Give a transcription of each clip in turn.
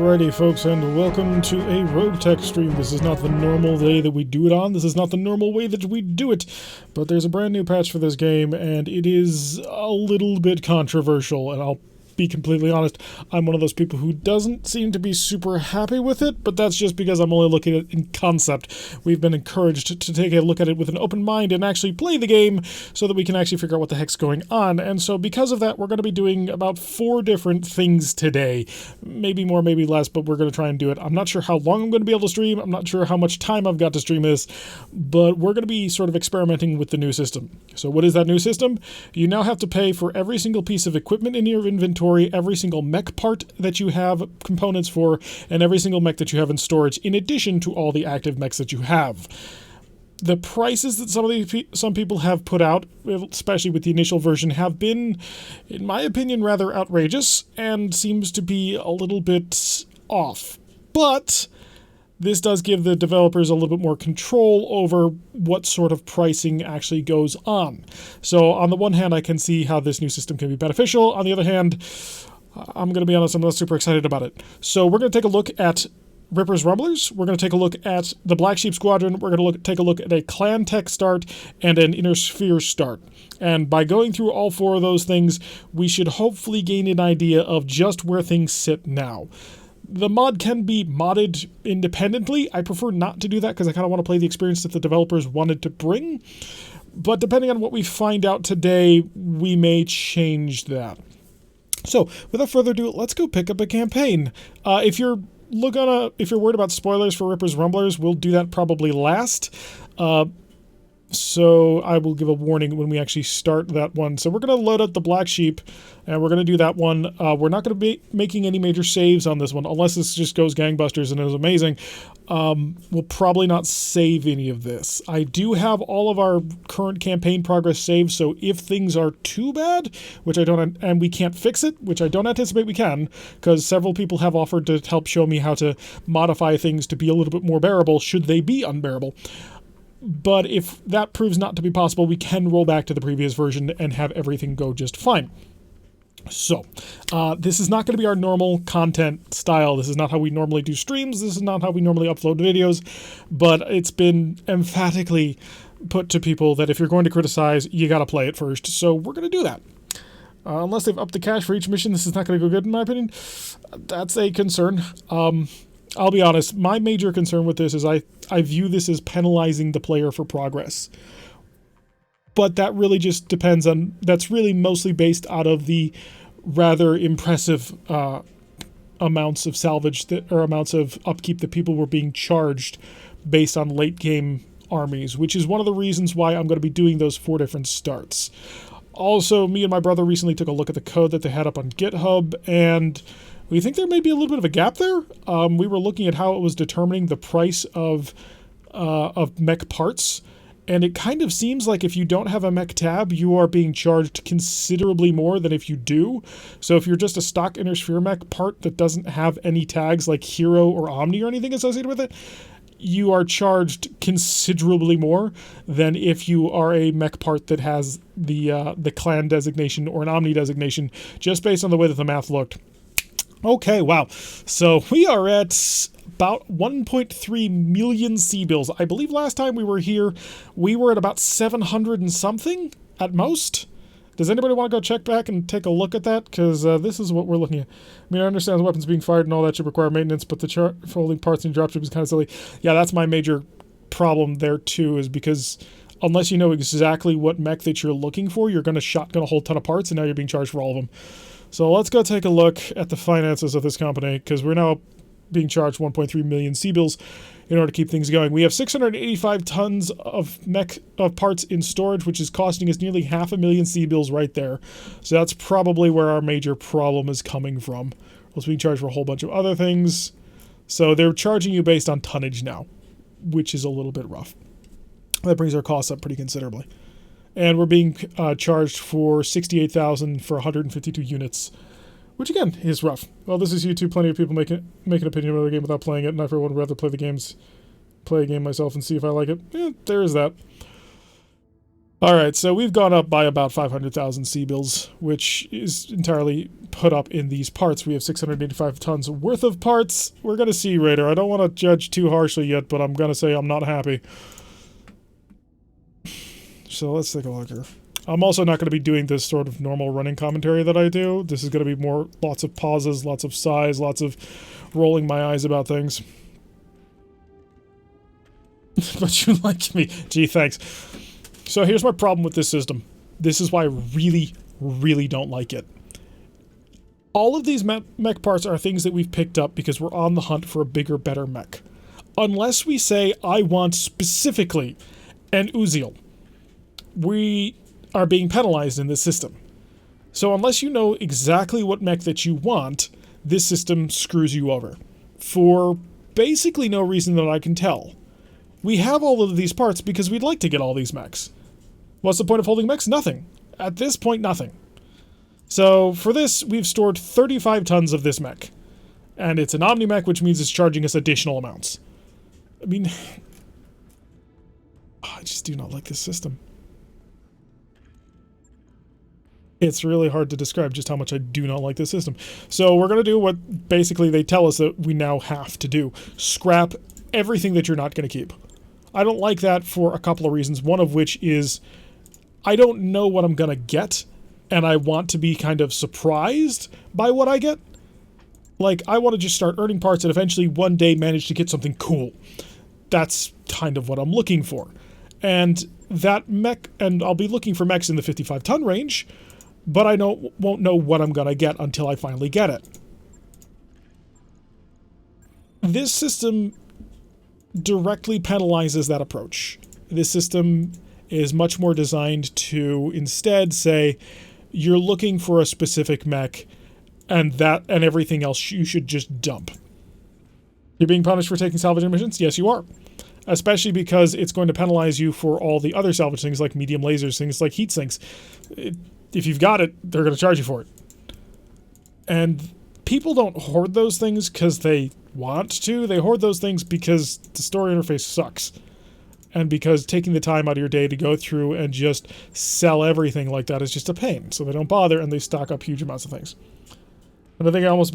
Alrighty, folks, and welcome to a RogueTech stream. This is not the normal day that we do it on. This is not the normal way that we do it. But there's a brand new patch for this game, and it is a little bit controversial, and I'll be completely honest, I'm one of those people who doesn't seem to be super happy with it, but that's just because I'm only looking at it in concept. We've been encouraged to take a look at it with an open mind and actually play the game so that we can actually figure out what the heck's going on. And so because of that, we're going to be doing about 4 different things today. Maybe more, maybe less, but we're going to try and do it. I'm not sure how long I'm going to be able to stream. I'm not sure how much time I've got to stream this, but we're going to be sort of experimenting with the new system. So what is that new system? You now have to pay for every single piece of equipment in your inventory, every single mech part that you have components for, and every single mech that you have in storage, in addition to all the active mechs that you have. The prices that some people have put out, especially with the initial version, have been, in my opinion, rather outrageous, and seems to be a little bit off. But this does give the developers a little bit more control over what sort of pricing actually goes on. So on the one hand, I can see how this new system can be beneficial. On the other hand, I'm going to be honest, I'm not super excited about it. So we're going to take a look at Ripper's Rumblers. We're going to take a look at the Black Sheep Squadron. We're going to take a look at a Clan Tech start and an Inner Sphere start. And by going through all 4 of those things, we should hopefully gain an idea of just where things sit now. The mod can be modded independently. I prefer not to do that because I kind of want to play the experience that the developers wanted to bring. But depending on what we find out today, we may change that. So, without further ado, let's go pick up a campaign. If you're worried about spoilers for Ripper's Rumblers, we'll do that probably last. So I will give a warning when we actually start that one. So we're going to load up the Black Sheep, and we're going to do that one. We're not going to be making any major saves on this one, unless this just goes gangbusters and is amazing. We'll probably not save any of this. I do have all of our current campaign progress saved, so if things are too bad, and we can't fix it, which I don't anticipate we can, because several people have offered to help show me how to modify things to be a little bit more bearable, should they be unbearable. But if that proves not to be possible, we can roll back to the previous version and have everything go just fine. So, this is not going to be our normal content style. This is not how we normally do streams. This is not how we normally upload videos. But it's been emphatically put to people that if you're going to criticize, you got to play it first. So we're going to do that. Unless they've upped the cash for each mission, this is not going to go good in my opinion. That's a concern. I'll be honest, my major concern with this is I view this as penalizing the player for progress. But that really just depends on, that's really mostly based out of the rather impressive amounts of salvage, or amounts of upkeep that people were being charged based on late game armies, which is one of the reasons why I'm going to be doing those 4 different starts. Also, me and my brother recently took a look at the code that they had up on GitHub, and we think there may be a little bit of a gap there. We were looking at how it was determining the price of mech parts, and it kind of seems like if you don't have a mech tab, you are being charged considerably more than if you do. So if you're just a stock Inner Sphere mech part that doesn't have any tags like Hero or Omni or anything associated with it, you are charged considerably more than if you are a mech part that has the clan designation or an Omni designation, just based on the way that the math looked. Okay, wow. So we are at about 1.3 million C-bills. I believe last time we were here, we were at about 700 and something at most. Does anybody want to go check back and take a look at that? Because this is what we're looking at. I mean, I understand the weapons being fired and all that should require maintenance, but the folding parts in your dropship is kind of silly. Yeah, that's my major problem there too, is because unless you know exactly what mech that you're looking for, you're going to shotgun a whole ton of parts, and now you're being charged for all of them. So let's go take a look at the finances of this company, because we're now being charged 1.3 million C-bills in order to keep things going. We have 685 tons of parts in storage, which is costing us nearly 500,000 C-bills right there. So that's probably where our major problem is coming from. Plus being charged for a whole bunch of other things. So they're charging you based on tonnage now, which is a little bit rough. That brings our costs up pretty considerably. And we're being charged for 68,000 for 152 units, which again is rough. Well, this is YouTube. Plenty of people make an opinion about the game without playing it, and I for one would rather play a game myself and see if I like it. Yeah, there is that. Alright, so we've gone up by about 500,000 C-bills, which is entirely put up in these parts. We have 685 tons worth of parts. We're going to see, Raider. I don't want to judge too harshly yet, but I'm going to say I'm not happy. So let's take a look here. I'm also not going to be doing this sort of normal running commentary that I do. This is going to be more lots of pauses, lots of sighs, lots of rolling my eyes about things. But you like me. Gee, thanks. So here's my problem with this system. This is why I really, really don't like it. All of these mech parts are things that we've picked up because we're on the hunt for a bigger, better mech. Unless we say, I want specifically an Uziel, we are being penalized in this system. So unless you know exactly what mech that you want, this system screws you over. For basically no reason that I can tell. We have all of these parts because we'd like to get all these mechs. What's the point of holding mechs? Nothing. At this point, nothing. So for this, we've stored 35 tons of this mech. And it's an Omni-mech, which means it's charging us additional amounts. I mean, I just do not like this system. It's really hard to describe just how much I do not like this system. So we're going to do what basically they tell us that we now have to do. Scrap everything that you're not going to keep. I don't like that for a couple of reasons, one of which is I don't know what I'm going to get, and I want to be kind of surprised by what I get. Like, I want to just start earning parts and eventually one day manage to get something cool. That's kind of what I'm looking for. And that mech, and I'll be looking for mechs in the 55-ton range, but I won't know what I'm going to get until I finally get it. This system directly penalizes that approach. This system is much more designed to instead say, you're looking for a specific mech, and everything else you should just dump. You're being punished for taking salvage missions? Yes, you are. Especially because it's going to penalize you for all the other salvage things like medium lasers, things like heat sinks. If you've got it, they're going to charge you for it. And people don't hoard those things because they want to. They hoard those things because the story interface sucks. And because taking the time out of your day to go through and just sell everything like that is just a pain. So they don't bother and they stock up huge amounts of things. And I think I almost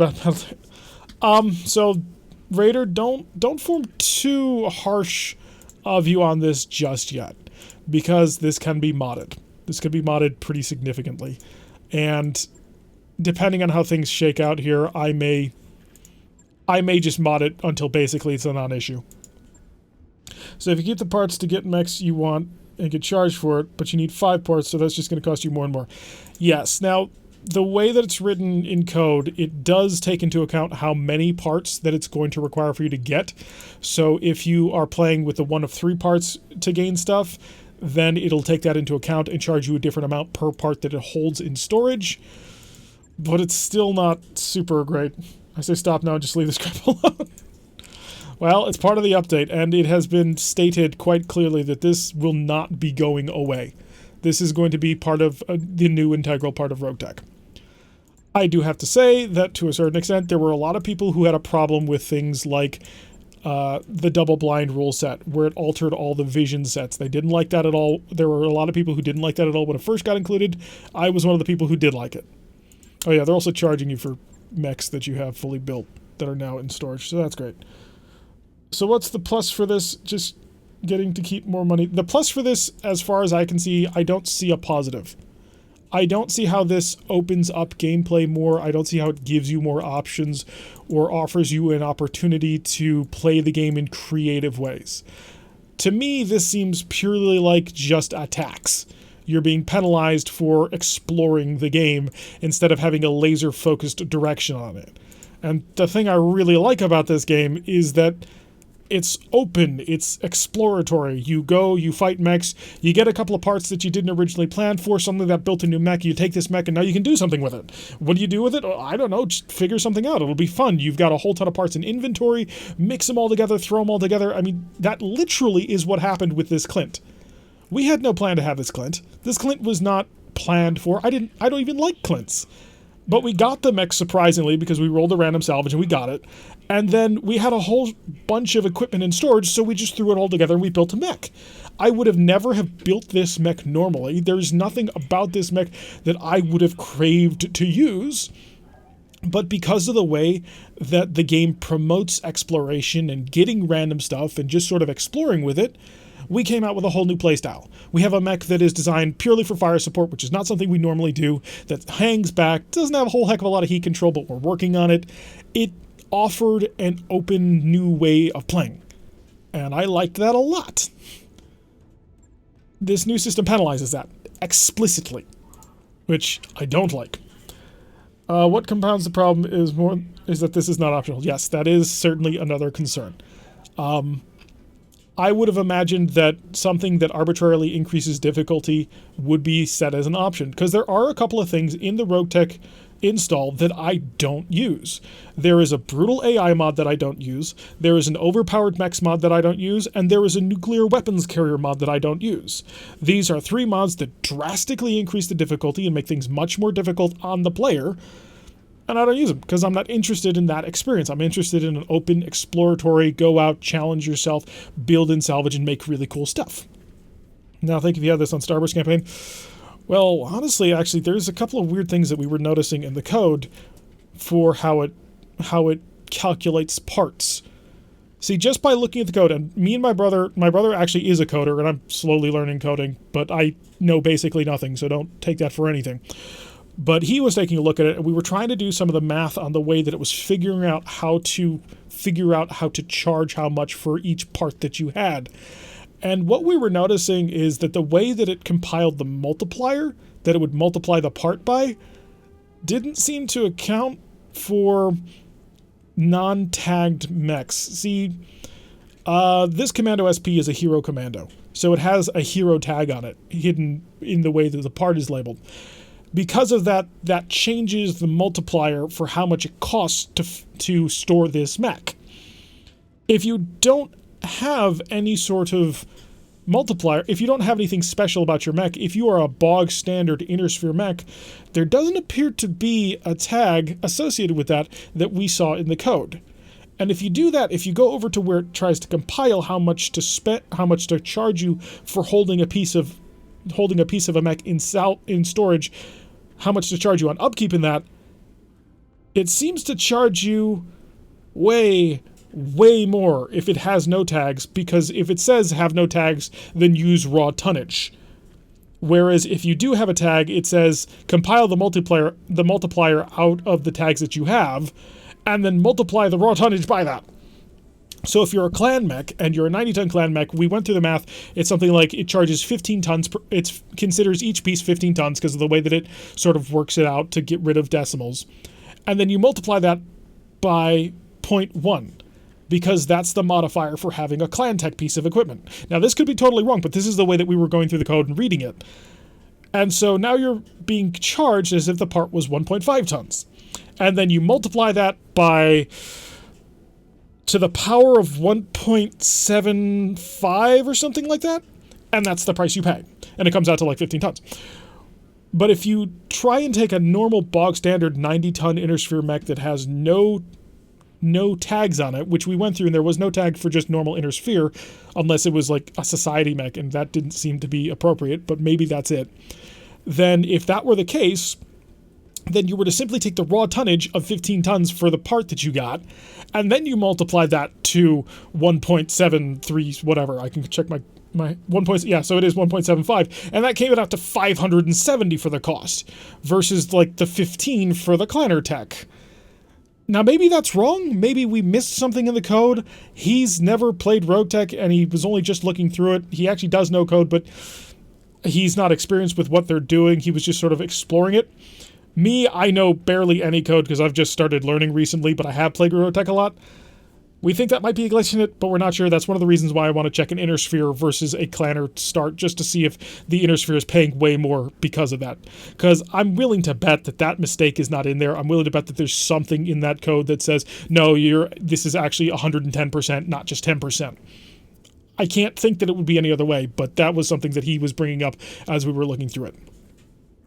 so Raider, don't form too harsh a view on this just yet. Because this can be modded. This could be modded pretty significantly. And depending on how things shake out here, I may just mod it until basically it's a non-issue. So if you keep the parts to get mechs you want and get charged for it, but you need 5 parts, so that's just going to cost you more and more. Yes, now, the way that it's written in code, it does take into account how many parts that it's going to require for you to get. So if you are playing with the 1 of 3 parts to gain stuff, then it'll take that into account and charge you a different amount per part that it holds in storage. But it's still not super great. I say stop now and just leave this crap alone. Well, it's part of the update, and it has been stated quite clearly that this will not be going away. This is going to be part of the new integral part of RogueTech. I do have to say that, to a certain extent, there were a lot of people who had a problem with things like the double blind rule set, where it altered all the vision sets. They didn't like that at all. There were a lot of people who didn't like that at all when it first got included. I was one of the people who did like it. Oh yeah, they're also charging you for mechs that you have fully built that are now in storage, so that's great. So what's the plus for this? Just getting to keep more money. The plus for this, as far as I can see, I don't see a positive. I don't see how this opens up gameplay more. I don't see how it gives you more options or offers you an opportunity to play the game in creative ways. To me, this seems purely like just a tax. You're being penalized for exploring the game instead of having a laser-focused direction on it. And the thing I really like about this game is that it's open, it's exploratory. You go, you fight mechs, you get a couple of parts that you didn't originally plan for, something that built a new mech, you take this mech and now you can do something with it. What do you do with it? I don't know, just figure something out. It'll be fun. You've got a whole ton of parts in inventory, mix them all together, throw them all together. I mean, that literally is what happened with this Clint. We had no plan to have this Clint. This Clint was not planned for. I don't even like Clints. But we got the mech surprisingly because we rolled a random salvage and we got it. And then we had a whole bunch of equipment in storage, so we just threw it all together and we built a mech. I would have never have built this mech normally. There's nothing about this mech that I would have craved to use. But because of the way that the game promotes exploration and getting random stuff and just sort of exploring with it, we came out with a whole new playstyle. We have a mech that is designed purely for fire support, which is not something we normally do, that hangs back, doesn't have a whole heck of a lot of heat control, but we're working on it. It offered an open new way of playing, and I liked that a lot. This new system penalizes that explicitly, which I don't like. What compounds the problem is that this is not optional. Yes, that is certainly another concern. I would have imagined that something that arbitrarily increases difficulty would be set as an option, because there are a couple of things in the RogueTech install that I don't use. There is a brutal AI mod that I don't use, there is an overpowered mechs mod that I don't use, and there is a nuclear weapons carrier mod that I don't use. These are 3 mods that drastically increase the difficulty and make things much more difficult on the player, and I don't use them because I'm not interested in that experience. I'm interested in an open, exploratory, go out, challenge yourself, build and salvage, and make really cool stuff. Now, I think if you have this on Starburst campaign, well, honestly, actually, there's a couple of weird things that we were noticing in the code for how it calculates parts. See, just by looking at the code, and me and my brother actually is a coder, and I'm slowly learning coding, but I know basically nothing, so don't take that for anything. But he was taking a look at it, and we were trying to do some of the math on the way that it was figuring out how to charge how much for each part that you had. And what we were noticing is that the way that it compiled the multiplier, that it would multiply the part by, didn't seem to account for non-tagged mechs. See, this Commando SP is a hero commando, so it has a hero tag on it, hidden in the way that the part is labeled. Because of that, that changes the multiplier for how much it costs to store this mech. If you don't have any sort of multiplier, if you don't have anything special about your mech, if you are a bog standard inner sphere mech, there doesn't appear to be a tag associated with that we saw in the code. And if you do that, if you go over to where it tries to compile how much to charge you for holding a piece of a mech in storage, how much to charge you on upkeep in that, it seems to charge you way more if it has no tags, because if it says have no tags, then use raw tonnage. Whereas if you do have a tag, it says compile the multiplier out of the tags that you have, and then multiply the raw tonnage by that. So if you're a clan mech, and you're a 90-ton clan mech, we went through the math, it's something like it charges 15 tons, it considers each piece 15 tons because of the way that it sort of works it out to get rid of decimals. And then you multiply that by 0.1, because that's the modifier for having a clan tech piece of equipment. Now this could be totally wrong, but this is the way that we were going through the code and reading it. And so now you're being charged as if the part was 1.5 tons. And then you multiply that by to the power of 1.75 or something like that, and that's the price you pay. And it comes out to like 15 tons. But if you try and take a normal bog standard 90-ton inner sphere mech that has no tags on it, which we went through, and there was no tag for just normal inner sphere, unless it was like a society mech, and that didn't seem to be appropriate, but maybe that's it. Then if that were the case, then you were to simply take the raw tonnage of 15 tons for the part that you got, and then you multiply that to 1.73, whatever. I can check my 1 point, yeah, so it is 1.75, and that came out to 570 for the cost, versus like the 15 for the Clanner Tech. Now maybe that's wrong, maybe we missed something in the code. He's never played RogueTech, and he was only just looking through it. He actually does know code, but he's not experienced with what they're doing. He was just sort of exploring it. Me, I know barely any code because I've just started learning recently, but I have played RogueTech a lot. We think that might be a glitch in it, but we're not sure. That's one of the reasons why I want to check an inner sphere versus a clanner start, just to see if the inner sphere is paying way more because of that. Because I'm willing to bet that mistake is not in there. I'm willing to bet that there's something in that code that says, no, this is actually 110%, not just 10%. I can't think that it would be any other way, but that was something that he was bringing up as we were looking through it.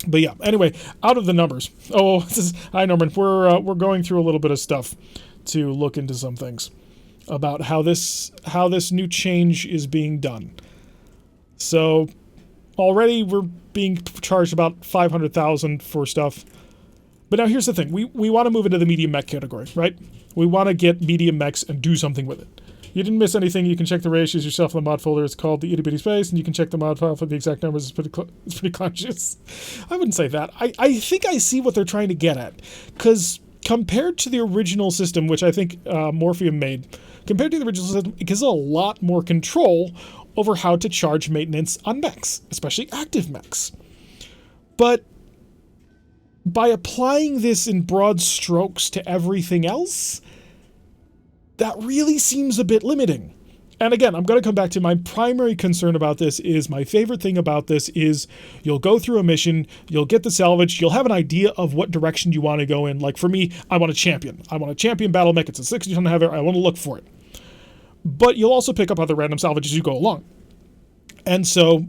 But yeah, anyway, out of the numbers. Hi Norman, we're going through a little bit of stuff to look into some things about how this new change is being done. So already we're being charged about 500,000 for stuff. But now here's the thing. We want to move into the medium mech category, right? We want to get medium mechs and do something with it. You didn't miss anything. You can check the ratios yourself in the mod folder. It's called the itty bitty space, and you can check the mod file for the exact numbers. It's pretty conscious. I wouldn't say that. I think I see what they're trying to get at. Because compared to the original system, which I think Morpheum made, compared to the original system, it gives a lot more control over how to charge maintenance on mechs, especially active mechs. But by applying this in broad strokes to everything else, that really seems a bit limiting. And again, I'm going to come back to my primary concern about this is my favorite thing about this is you'll go through a mission, you'll get the salvage, you'll have an idea of what direction you want to go in. Like for me, I want a champion. I want a champion battle mech. It's a 60-ton heavier. I want to look for it. But you'll also pick up other random salvage as you go along. And so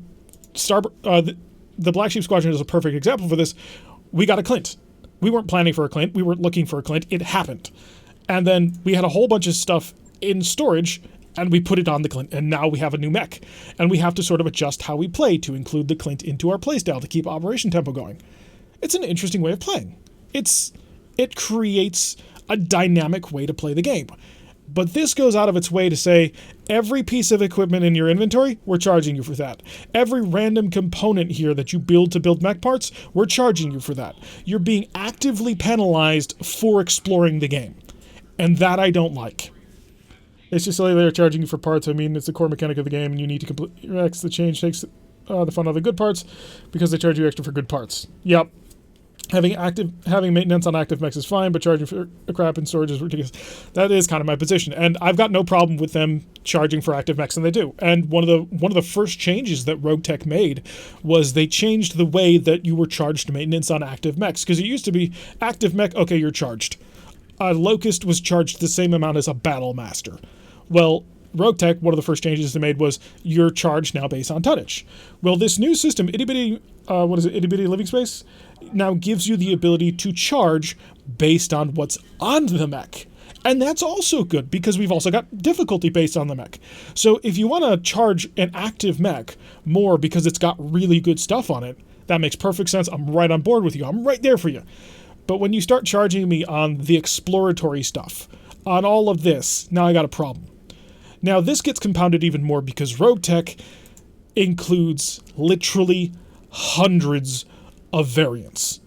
the Black Sheep Squadron is a perfect example for this. We got a Clint. We weren't planning for a Clint. We weren't looking for a Clint. It happened. And then we had a whole bunch of stuff in storage, and we put it on the Clint, and now we have a new mech. And we have to sort of adjust how we play to include the Clint into our playstyle to keep operation tempo going. It's an interesting way of playing. It creates a dynamic way to play the game. But this goes out of its way to say, every piece of equipment in your inventory, we're charging you for that. Every random component here that you build to build mech parts, we're charging you for that. You're being actively penalized for exploring the game. And that I don't like. It's just like they're charging you for parts. I mean, it's the core mechanic of the game, and you need to complete your X. The change takes the fun out of the good parts because they charge you extra for good parts. Yep. Having maintenance on active mechs is fine, but charging for crap in storage is ridiculous. That is kind of my position, and I've got no problem with them charging for active mechs, and they do. And one of the first changes that RogueTech made was they changed the way that you were charged maintenance on active mechs, because it used to be active mech, okay, you're charged. A Locust was charged the same amount as a Battle Master. Well, RogueTech, one of the first changes they made was you're charged now based on tonnage. Well, this new system, Itty Bitty Living Space, now gives you the ability to charge based on what's on the mech. And that's also good because we've also got difficulty based on the mech. So if you want to charge an active mech more because it's got really good stuff on it, that makes perfect sense. I'm right on board with you. I'm right there for you. But when you start charging me on the exploratory stuff, on all of this, now I got a problem. Now this gets compounded even more because RogueTech includes literally hundreds of variants.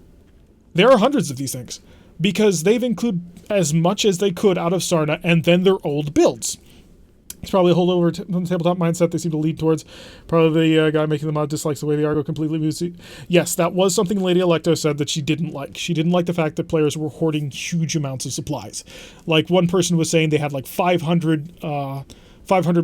There are hundreds of these things because they've included as much as they could out of Sarna and then their old builds. It's probably a holdover tabletop mindset they seem to lead towards. Probably the guy making the mod dislikes the way the Argo completely moves. Yes, that was something Lady Electo said that she didn't like. She didn't like the fact that players were hoarding huge amounts of supplies. Like one person was saying they had like 500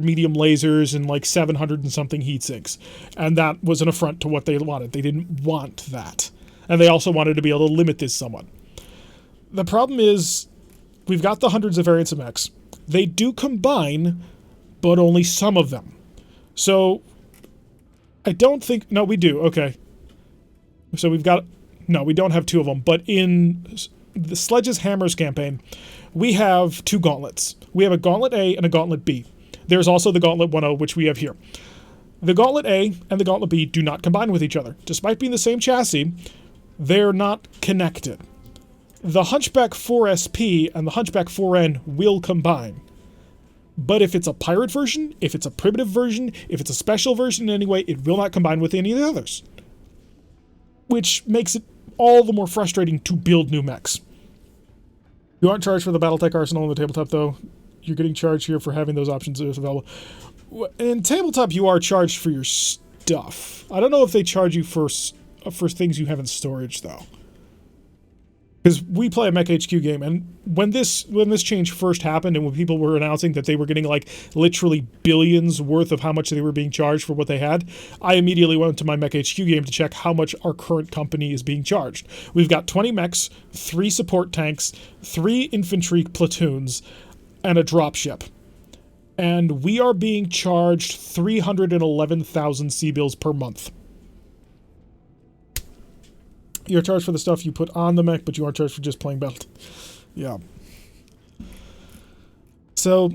medium lasers and like 700 and something heat sinks. And that was an affront to what they wanted. They didn't want that. And they also wanted to be able to limit this somewhat. The problem is we've got the hundreds of variants of mechs. They do combine, but only some of them. So, I don't think... No, we do. Okay. So we've got... No, we don't have two of them. But in the Sledge's Hammers campaign, we have two gauntlets. We have a Gauntlet A and a Gauntlet B. There's also the Gauntlet 1.0, which we have here. The Gauntlet A and the Gauntlet B do not combine with each other. Despite being the same chassis, they're not connected. The Hunchback 4SP and the Hunchback 4N will combine. But if it's a pirate version, if it's a primitive version, if it's a special version in any way, it will not combine with any of the others. Which makes it all the more frustrating to build new mechs. You aren't charged for the Battletech arsenal in the tabletop, though. You're getting charged here for having those options available. In tabletop, you are charged for your stuff. I don't know if they charge you for things you have in storage, though. Because we play a Mech HQ game, and when this change first happened, and when people were announcing that they were getting like literally billions worth of how much they were being charged for what they had, I immediately went to my Mech HQ game to check how much our current company is being charged. We've got 20 mechs, 3 support tanks, 3 infantry platoons, and a dropship. And we are being charged 311,000 C-bills per month. You're charged for the stuff you put on the mech, but you aren't charged for just playing Battle. Yeah. So,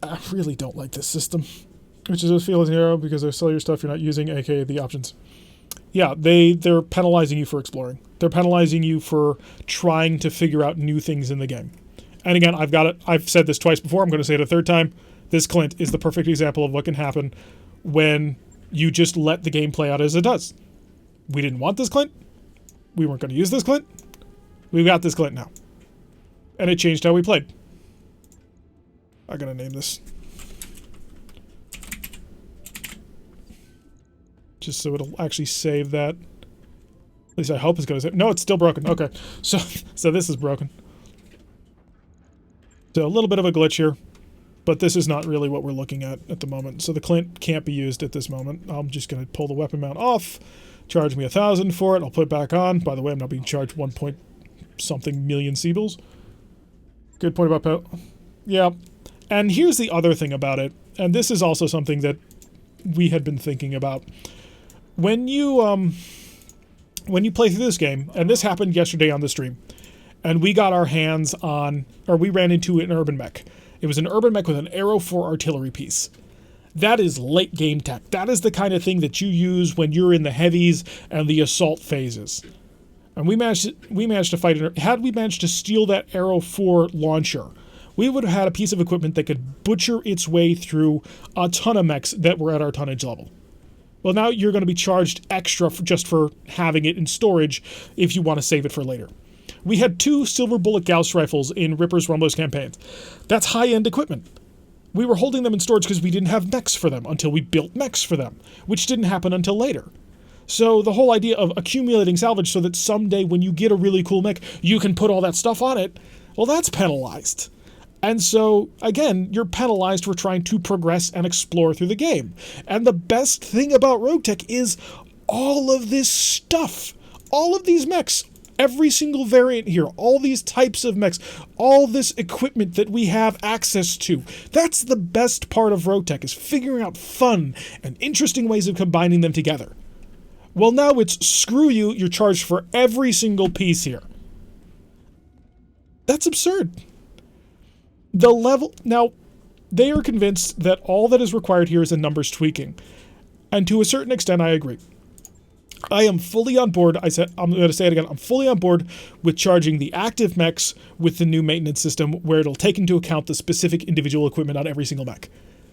I really don't like this system. which is a field zero because they sell your stuff you're not using, aka the options. Yeah, they're penalizing you for exploring. They're penalizing you for trying to figure out new things in the game. And again, I've said this twice before, I'm going to say it a third time. This Clint is the perfect example of what can happen when you just let the game play out as it does. We didn't want this Clint. We weren't going to use this Clint. We've got this Clint now. And it changed how we played. I gotta name this. Just so it'll actually save that. At least I hope it's gonna save. No, it's still broken. Okay. So this is broken. So a little bit of a glitch here. But this is not really what we're looking at the moment. So the Clint can't be used at this moment. I'm just gonna pull the weapon mount off. Charge me 1,000 for it. I'll put it back on. By the way, I'm not being charged 1 point something million Seabills. Good point about yeah. And here's the other thing about it, and this is also something that we had been thinking about. When you play through this game, and this happened yesterday on the stream, and we got our hands on, or we ran into an urban mech. It was an urban mech with an Arrow 4 artillery piece. That is late game tech. That is the kind of thing that you use when you're in the heavies and the assault phases. And we managed to fight it. Had we managed to steal that Arrow 4 launcher, we would have had a piece of equipment that could butcher its way through a ton of mechs that were at our tonnage level. Well, now you're going to be charged extra just for having it in storage if you want to save it for later. We had 2 silver bullet Gauss rifles in Ripper's Rumblow's campaigns. That's high-end equipment. We were holding them in storage because we didn't have mechs for them until we built mechs for them, which didn't happen until later. So the whole idea of accumulating salvage so that someday when you get a really cool mech, you can put all that stuff on it, well, that's penalized. And so, again, you're penalized for trying to progress and explore through the game. And the best thing about RogueTech is all of this stuff. All of these mechs, every single variant here, all these types of mechs, all this equipment that we have access to. That's the best part of RogueTech, is figuring out fun and interesting ways of combining them together. Well, now it's screw you, you're charged for every single piece here. That's absurd. Now, they are convinced that all that is required here is a numbers tweaking. And to a certain extent, I agree. I am fully on board. I'm going to say it again. I'm fully on board with charging the active mechs with the new maintenance system where it'll take into account the specific individual equipment on every single mech.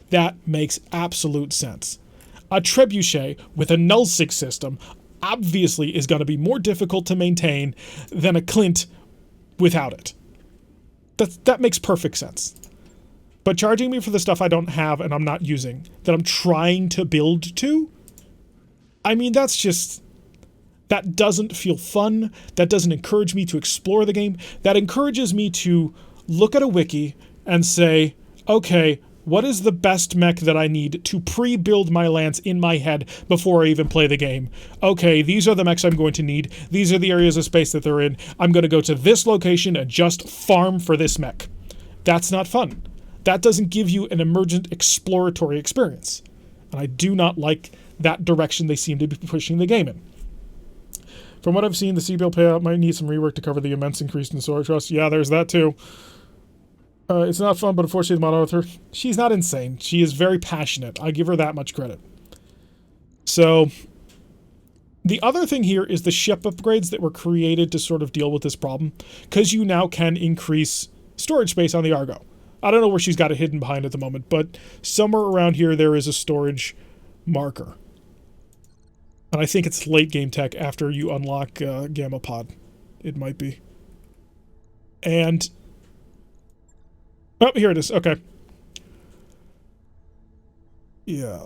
That makes absolute sense. A trebuchet with a nullsig system obviously is going to be more difficult to maintain than a Clint without it. That makes perfect sense. But charging me for the stuff I don't have and I'm not using, that I'm trying to build to, I mean, that doesn't feel fun. That doesn't encourage me to explore the game. That encourages me to look at a wiki and say, okay, what is the best mech that I need to pre-build my lance in my head before I even play the game? Okay, these are the mechs I'm going to need. These are the areas of space that they're in. I'm going to go to this location and just farm for this mech. That's not fun. That doesn't give you an emergent exploratory experience. And I do not like that direction they seem to be pushing the game in. From what I've seen, the Seabill payout might need some rework to cover the immense increase in sword trust. Yeah, there's that too. It's not fun, but unfortunately the model author, she's not insane. She is very passionate. I give her that much credit. So, the other thing here is the ship upgrades that were created to sort of deal with this problem, because you now can increase storage space on the Argo. I don't know where she's got it hidden behind at the moment, but somewhere around here there is a storage marker. And I think it's late game tech after you unlock Gamma Pod. It might be. And oh, here it is. Okay. Yeah.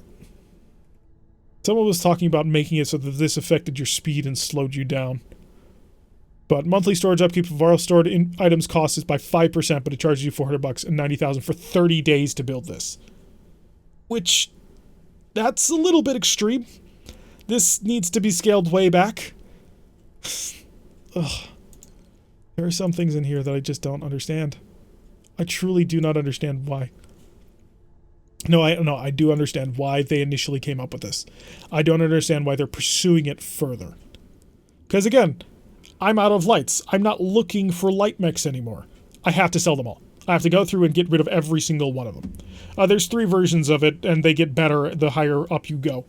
Someone was talking about making it so that this affected your speed and slowed you down. But monthly storage upkeep of our stored items cost is by 5%, but it charges you $400 and $90,000 for 30 days to build this. Which, that's a little bit extreme. This needs to be scaled way back. Ugh. There are some things in here that I just don't understand. I truly do not understand why. No, I do understand why they initially came up with this. I don't understand why they're pursuing it further. Because again, I'm out of lights. I'm not looking for light mechs anymore. I have to sell them all. I have to go through and get rid of every single one of them. There's 3 versions of it, and they get better the higher up you go.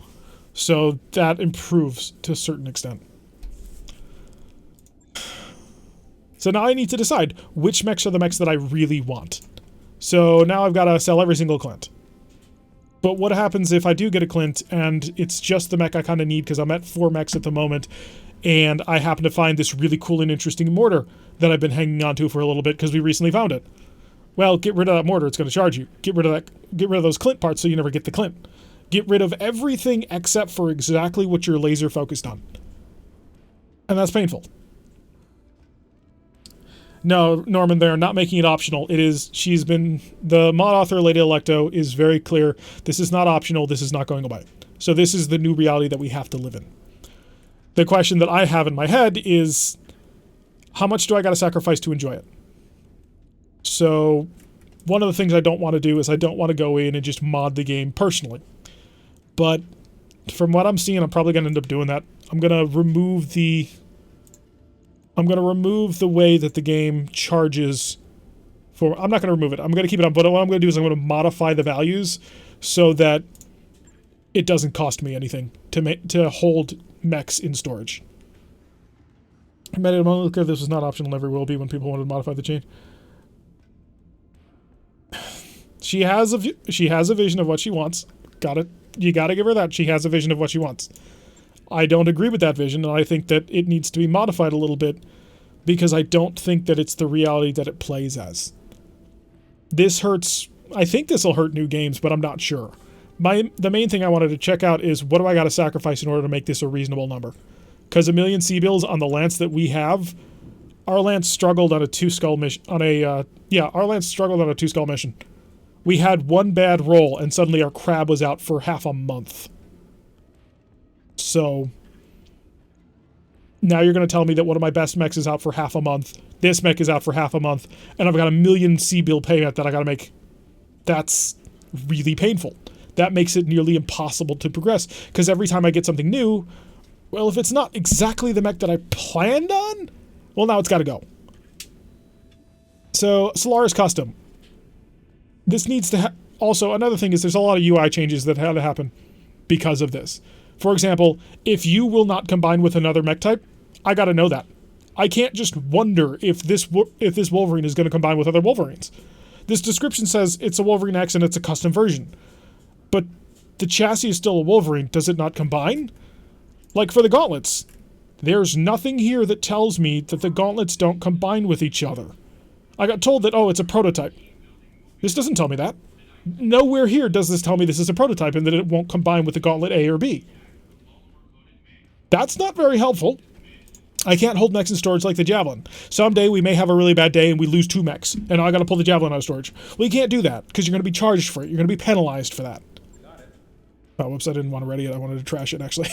So that improves to a certain extent. So now I need to decide which mechs are the mechs that I really want. So now I've got to sell every single Clint. But what happens if I do get a Clint and it's just the mech I kind of need because I'm at 4 mechs at the moment, and I happen to find this really cool and interesting mortar that I've been hanging on to for a little bit because we recently found it? Well, get rid of that mortar, it's going to charge you. Get rid of those Clint parts so you never get the Clint. Get rid of everything except for exactly what you're laser focused on. And that's painful. No, Norman, they're not making it optional. The mod author, Lady Electo, is very clear. This is not optional. This is not going away. So this is the new reality that we have to live in. The question that I have in my head is, how much do I got to sacrifice to enjoy it? So one of the things I don't want to do is I don't want to go in and just mod the game personally. But from what I'm seeing, I'm probably going to end up doing that. I'm going to remove the way that the game charges for... I'm not going to remove it. I'm going to keep it on, but what I'm going to do is I'm going to modify the values so that it doesn't cost me anything to hold mechs in storage. Look, this was not optional, never will be when people want to modify the chain. She has a vision of what she wants. Got it. You got to give her that. She has a vision of what she wants. I don't agree with that vision, and I think that it needs to be modified a little bit because I don't think that it's the reality that it plays as. This hurts. I think this will hurt new games, but I'm not sure. The main thing I wanted to check out is what do I got to sacrifice in order to make this a reasonable number? Because 1 million Sea-Bills on the Lance that we have, our Lance struggled on a 2-skull mission. Our Lance struggled on a 2-skull mission. We had one bad roll, and suddenly our crab was out for half a month. So now you're going to tell me that one of my best mechs is out for half a month. This mech is out for half a month, and I've got 1 million Sea-Bill payment that I got to make. That's really painful. That makes it nearly impossible to progress, because every time I get something new, well, if it's not exactly the mech that I planned on, well, now it's got to go. So, Solaris Custom. This needs to also, another thing is there's a lot of UI changes that had to happen because of this. For example, if you will not combine with another mech type, I got to know that. I can't just wonder if this Wolverine is going to combine with other Wolverines. This description says it's a Wolverine X and it's a custom version. But the chassis is still a Wolverine. Does it not combine? Like for the gauntlets, there's nothing here that tells me that the gauntlets don't combine with each other. I got told that, oh, it's a prototype. This doesn't tell me that. Nowhere here does this tell me this is a prototype and that it won't combine with the gauntlet A or B. That's not very helpful. I can't hold mechs in storage like the Javelin. Someday we may have a really bad day and we lose 2 mechs, and I gotta pull the Javelin out of storage. Well, you can't do that, because you're gonna be charged for it. You're gonna be penalized for that. Got it. Oh, whoops, I didn't want to ready it. I wanted to trash it, actually.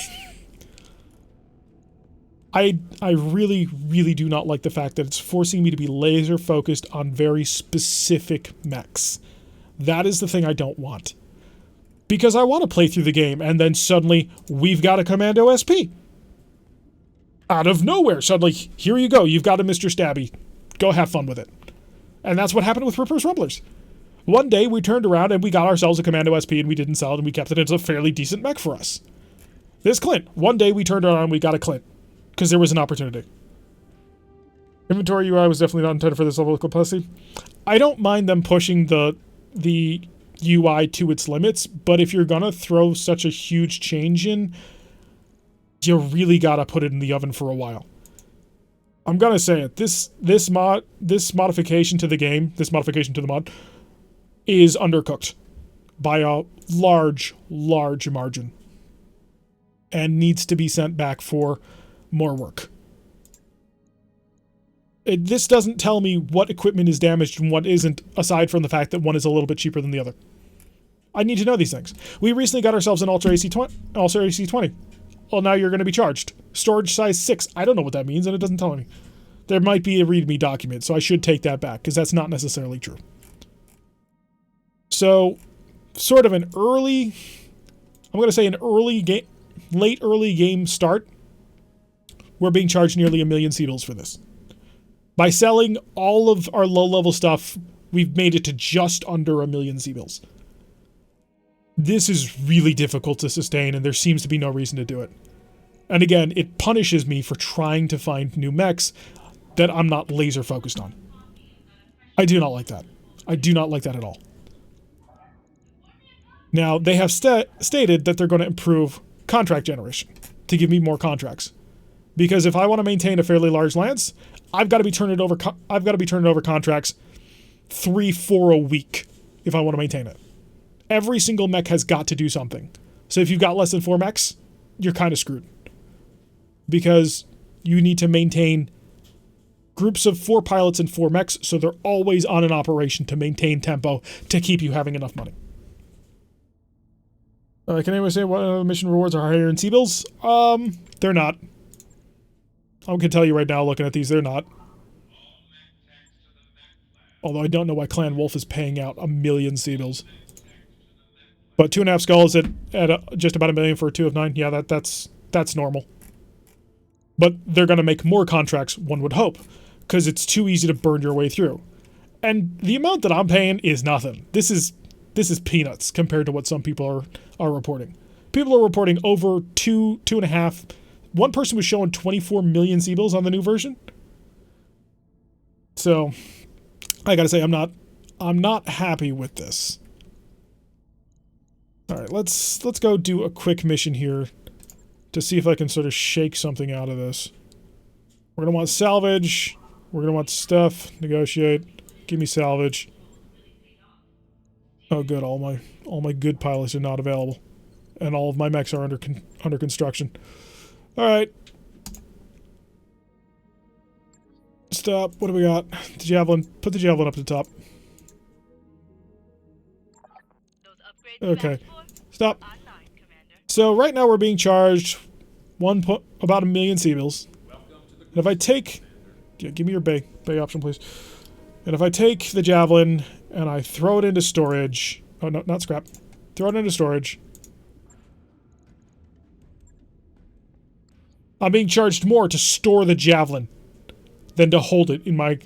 I really, really do not like the fact that it's forcing me to be laser focused on very specific mechs. That is the thing I don't want. Because I want to play through the game, and then suddenly, we've got a Commando SP. Out of nowhere, suddenly, here you go, you've got a Mr. Stabby. Go have fun with it. And that's what happened with Ripper's Rumblers. One day, we turned around and we got ourselves a Commando SP, and we didn't sell it, and we kept it as a fairly decent mech for us. This Clint. One day, we turned around and we got a Clint. Because there was an opportunity. Inventory UI was definitely not intended for this level of complexity. I don't mind them pushing the UI to its limits, but if you're gonna throw such a huge change in, you really gotta put it in the oven for a while. I'm gonna say it. This modification to the game, this modification to the mod, is undercooked by a large margin, and needs to be sent back for more work. This doesn't tell me what equipment is damaged and what isn't, aside from the fact that one is a little bit cheaper than the other. I need to know these things. We recently got ourselves an Ultra AC20. Well, now you're going to be charged. Storage size 6. I don't know what that means, and it doesn't tell me. There might be a README document, so I should take that back, because that's not necessarily true. So, sort of an early... I'm going to say an early game... late early game start. We're being charged nearly 1 million Sea-Bills for this. By selling all of our low-level stuff we've made it to just under 1 million C-bills. This is really difficult to sustain, and there seems to be no reason to do it. And again, it punishes me for trying to find new mechs that I'm not laser focused on. I do not like that. I do not like that at all. Now, they have stated that they're going to improve contract generation to give me more contracts. Because if I want to maintain a fairly large lance, I've got to be turning over contracts 3-4 a week if I want to maintain it. Every single mech has got to do something. So if you've got less than 4 mechs, you're kind of screwed. Because you need to maintain groups of 4 pilots and 4 mechs, so they're always on an operation to maintain tempo to keep you having enough money. Can anyone say what mission rewards are higher in C-bills? They're not. I can tell you right now, looking at these, they're not. Although I don't know why Clan Wolf is paying out 1 million C-bills. But 2.5 skulls at just about 1 million for a 2 of 9. Yeah, that's normal. But they're going to make more contracts, one would hope, because it's too easy to burn your way through. And the amount that I'm paying is nothing. This is peanuts compared to what some people are reporting. People are reporting over 2.5. One person was showing 24 million C-bills on the new version. So, I gotta say, I'm not happy with this. All right, let's go do a quick mission here to see if I can sort of shake something out of this. We're gonna want salvage. We're gonna want stuff. Negotiate. Give me salvage. Oh, good. All my good pilots are not available, and all of my mechs are under construction. All right. Stop. What do we got? The javelin. Put the javelin up to the top. Okay. Stop. So right now we're being charged about 1 million C-bills. And if I take, yeah, give me your bay option, please. And if I take the javelin and I throw it into storage, oh no, not scrap. Throw it into storage. I'm being charged more to store the javelin than to hold it in my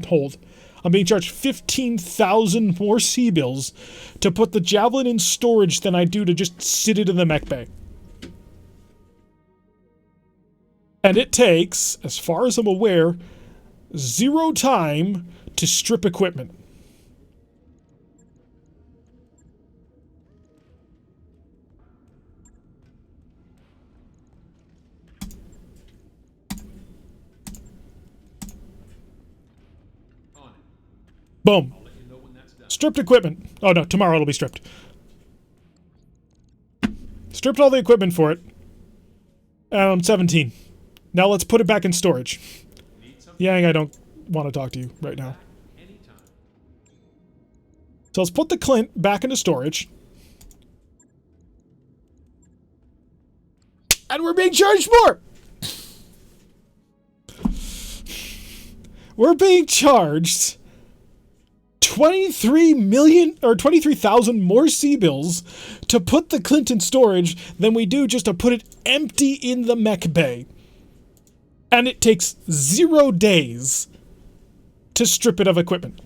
hold. I'm being charged 15,000 more C-bills to put the javelin in storage than I do to just sit it in the mech bay. And it takes, as far as I'm aware, 0 time to strip equipment. Boom. Stripped equipment. Oh no, tomorrow it'll be stripped. Stripped all the equipment for it. 17. Now let's put it back in storage. Yang, I don't want to talk to you right now. So let's put the Clint back into storage. And we're being charged more! We're being charged 23,000 more C-bills to put the Clint in storage than we do just to put it empty in the mech bay. And it takes 0 days to strip it of equipment.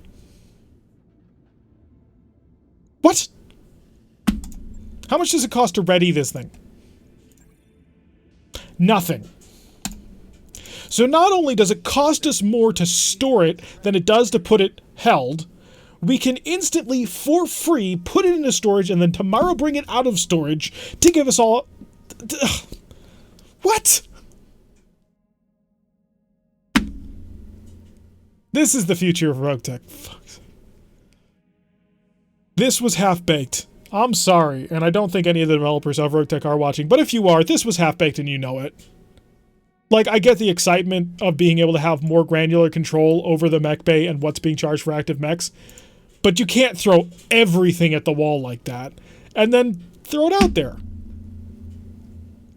What? How much does it cost to ready this thing? Nothing. So not only does it cost us more to store it than it does to put it held, we can instantly, for free, put it into storage and then tomorrow bring it out of storage to give us all... What? This is the future of RogueTech. This was half-baked. I'm sorry, and I don't think any of the developers of RogueTech are watching, but if you are, this was half-baked and you know it. Like, I get the excitement of being able to have more granular control over the mech bay and what's being charged for active mechs, but you can't throw everything at the wall like that and then throw it out there.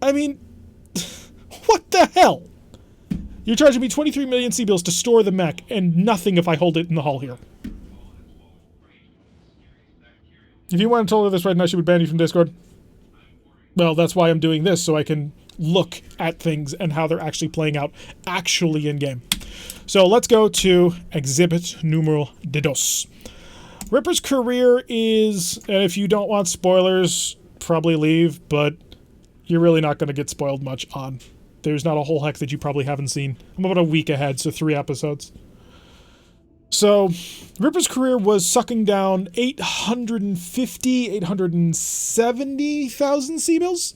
I mean, what the hell? You're charging me 23 million C-bills to store the mech and nothing if I hold it in the hall here. If you want to tell her this right now, she would ban you from Discord. Well, that's why I'm doing this, so I can look at things and how they're actually playing out actually in-game. So let's go to exhibit numero dos. Ripper's career is, and if you don't want spoilers, probably leave, but you're really not going to get spoiled much on. There's not a whole heck that you probably haven't seen. I'm about a week ahead, so 3 episodes. So, Ripper's career was sucking down 870,000 Seabills.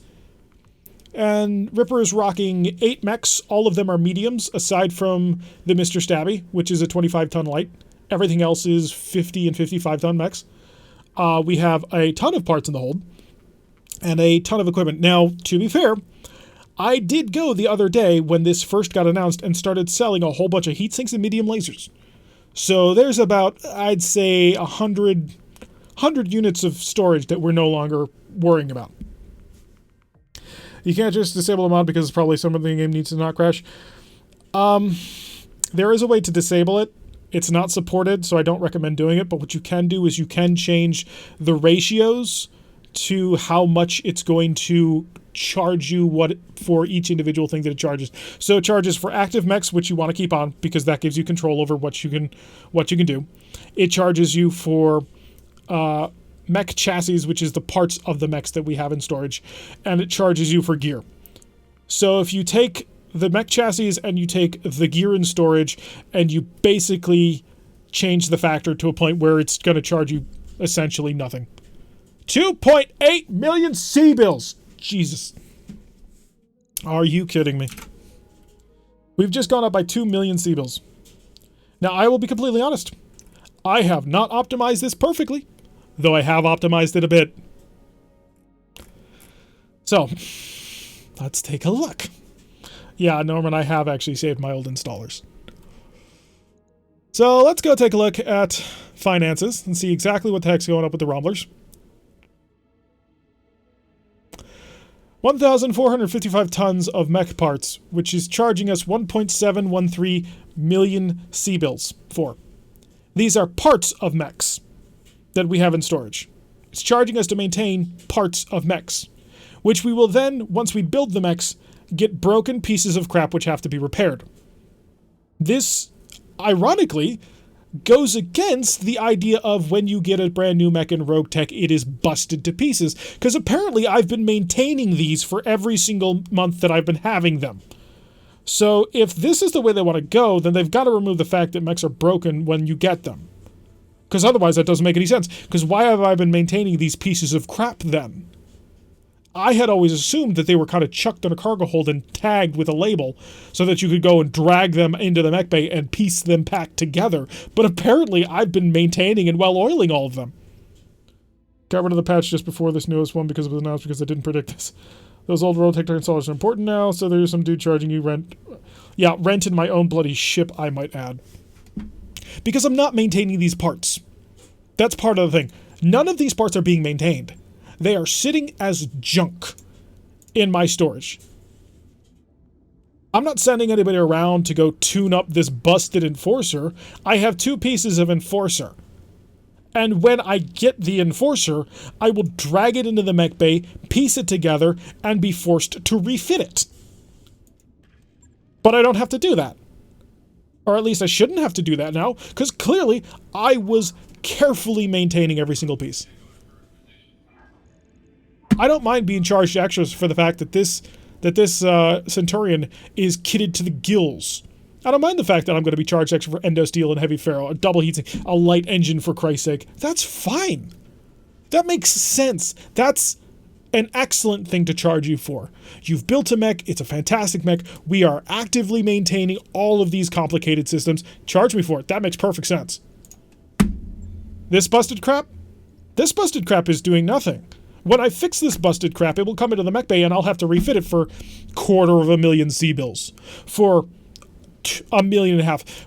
And Ripper is rocking 8 mechs. All of them are mediums, aside from the Mr. Stabby, which is a 25-ton light. Everything else is 50 and 55-ton mechs. We have a ton of parts in the hold, and a ton of equipment. Now, to be fair, I did go the other day when this first got announced and started selling a whole bunch of heat sinks and medium lasers. So there's about, I'd say, 100 units of storage that we're no longer worrying about. You can't just disable them on because it's probably some of the game needs to not crash. There is a way to disable it. It's not supported, so I don't recommend doing it, but what you can do is you can change the ratios to how much it's going to charge you for each individual thing that it charges. So it charges for active mechs, which you want to keep on because that gives you control over what you can do. It charges you for mech chassis, which is the parts of the mechs that we have in storage, and it charges you for gear. So if you take the mech chassis and you take the gear in storage and you basically change the factor to a point where it's going to charge you essentially nothing. 2.8 million Seabills! Jesus. Are you kidding me? We've just gone up by 2 million Seabills. Now, I will be completely honest. I have not optimized this perfectly, though I have optimized it a bit. So, let's take a look. Yeah, Norman, I have actually saved my old installers. So, let's go take a look at finances and see exactly what the heck's going up with the Rumblers. 1,455 tons of mech parts, which is charging us 1.713 million Seabills for. These are parts of mechs that we have in storage. It's charging us to maintain parts of mechs, which we will then, once we build the mechs, get broken pieces of crap which have to be repaired. This, ironically, goes against the idea of when you get a brand new mech in RogueTech, it is busted to pieces, because apparently I've been maintaining these for every single month that I've been having them. So if this is the way they want to go, then they've got to remove the fact that mechs are broken when you get them. Because otherwise that doesn't make any sense. Because why have I been maintaining these pieces of crap then? I had always assumed that they were kind of chucked in a cargo hold and tagged with a label so that you could go and drag them into the mech bay and piece them back together. But apparently I've been maintaining and well-oiling all of them. Got rid of the patch just before this newest one because it was announced because I didn't predict this. Those old RogueTech installers are important now, so there's some dude charging you rent. Yeah, rent in my own bloody ship, I might add. Because I'm not maintaining these parts. That's part of the thing. None of these parts are being maintained. They are sitting as junk in my storage. I'm not sending anybody around to go tune up this busted Enforcer. I have 2 pieces of Enforcer. And when I get the Enforcer, I will drag it into the mech bay, piece it together, and be forced to refit it. But I don't have to do that. Or at least I shouldn't have to do that now, because clearly I was carefully maintaining every single piece. I don't mind being charged extras for the fact that this Centurion is kitted to the gills. I don't mind the fact that I'm going to be charged extra for endo steel and heavy ferro, a double heatsink, a light engine for Christ's sake. That's fine. That makes sense. That's an excellent thing to charge you for. You've built a mech. It's a fantastic mech. We are actively maintaining all of these complicated systems. Charge me for it. That makes perfect sense. This busted crap? This busted crap is doing nothing. When I fix this busted crap, it will come into the mech bay and I'll have to refit it for 250,000 Seabills. For 1.5 million.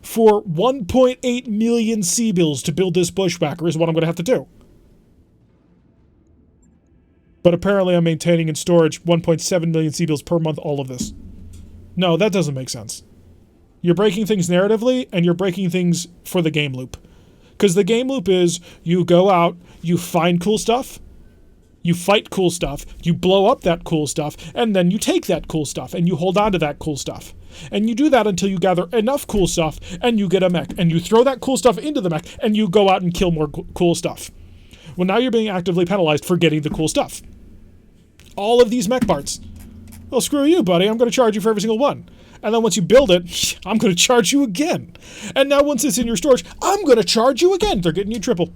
For 1.8 million Seabills to build this bushwhacker is what I'm going to have to do. But apparently I'm maintaining in storage 1.7 million Seabills per month, all of this. No, that doesn't make sense. You're breaking things narratively, and you're breaking things for the game loop. Because the game loop is, you go out, you find cool stuff, You fight cool stuff, you blow up that cool stuff, and then you take that cool stuff, and you hold on to that cool stuff. And you do that until you gather enough cool stuff, and you get a mech, and you throw that cool stuff into the mech, and you go out and kill more cool stuff. Well, now you're being actively penalized for getting the cool stuff. All of these mech parts. Well, screw you, buddy, I'm going to charge you for every single one. And then once you build it, I'm going to charge you again. And now once it's in your storage, I'm going to charge you again. They're getting you triple.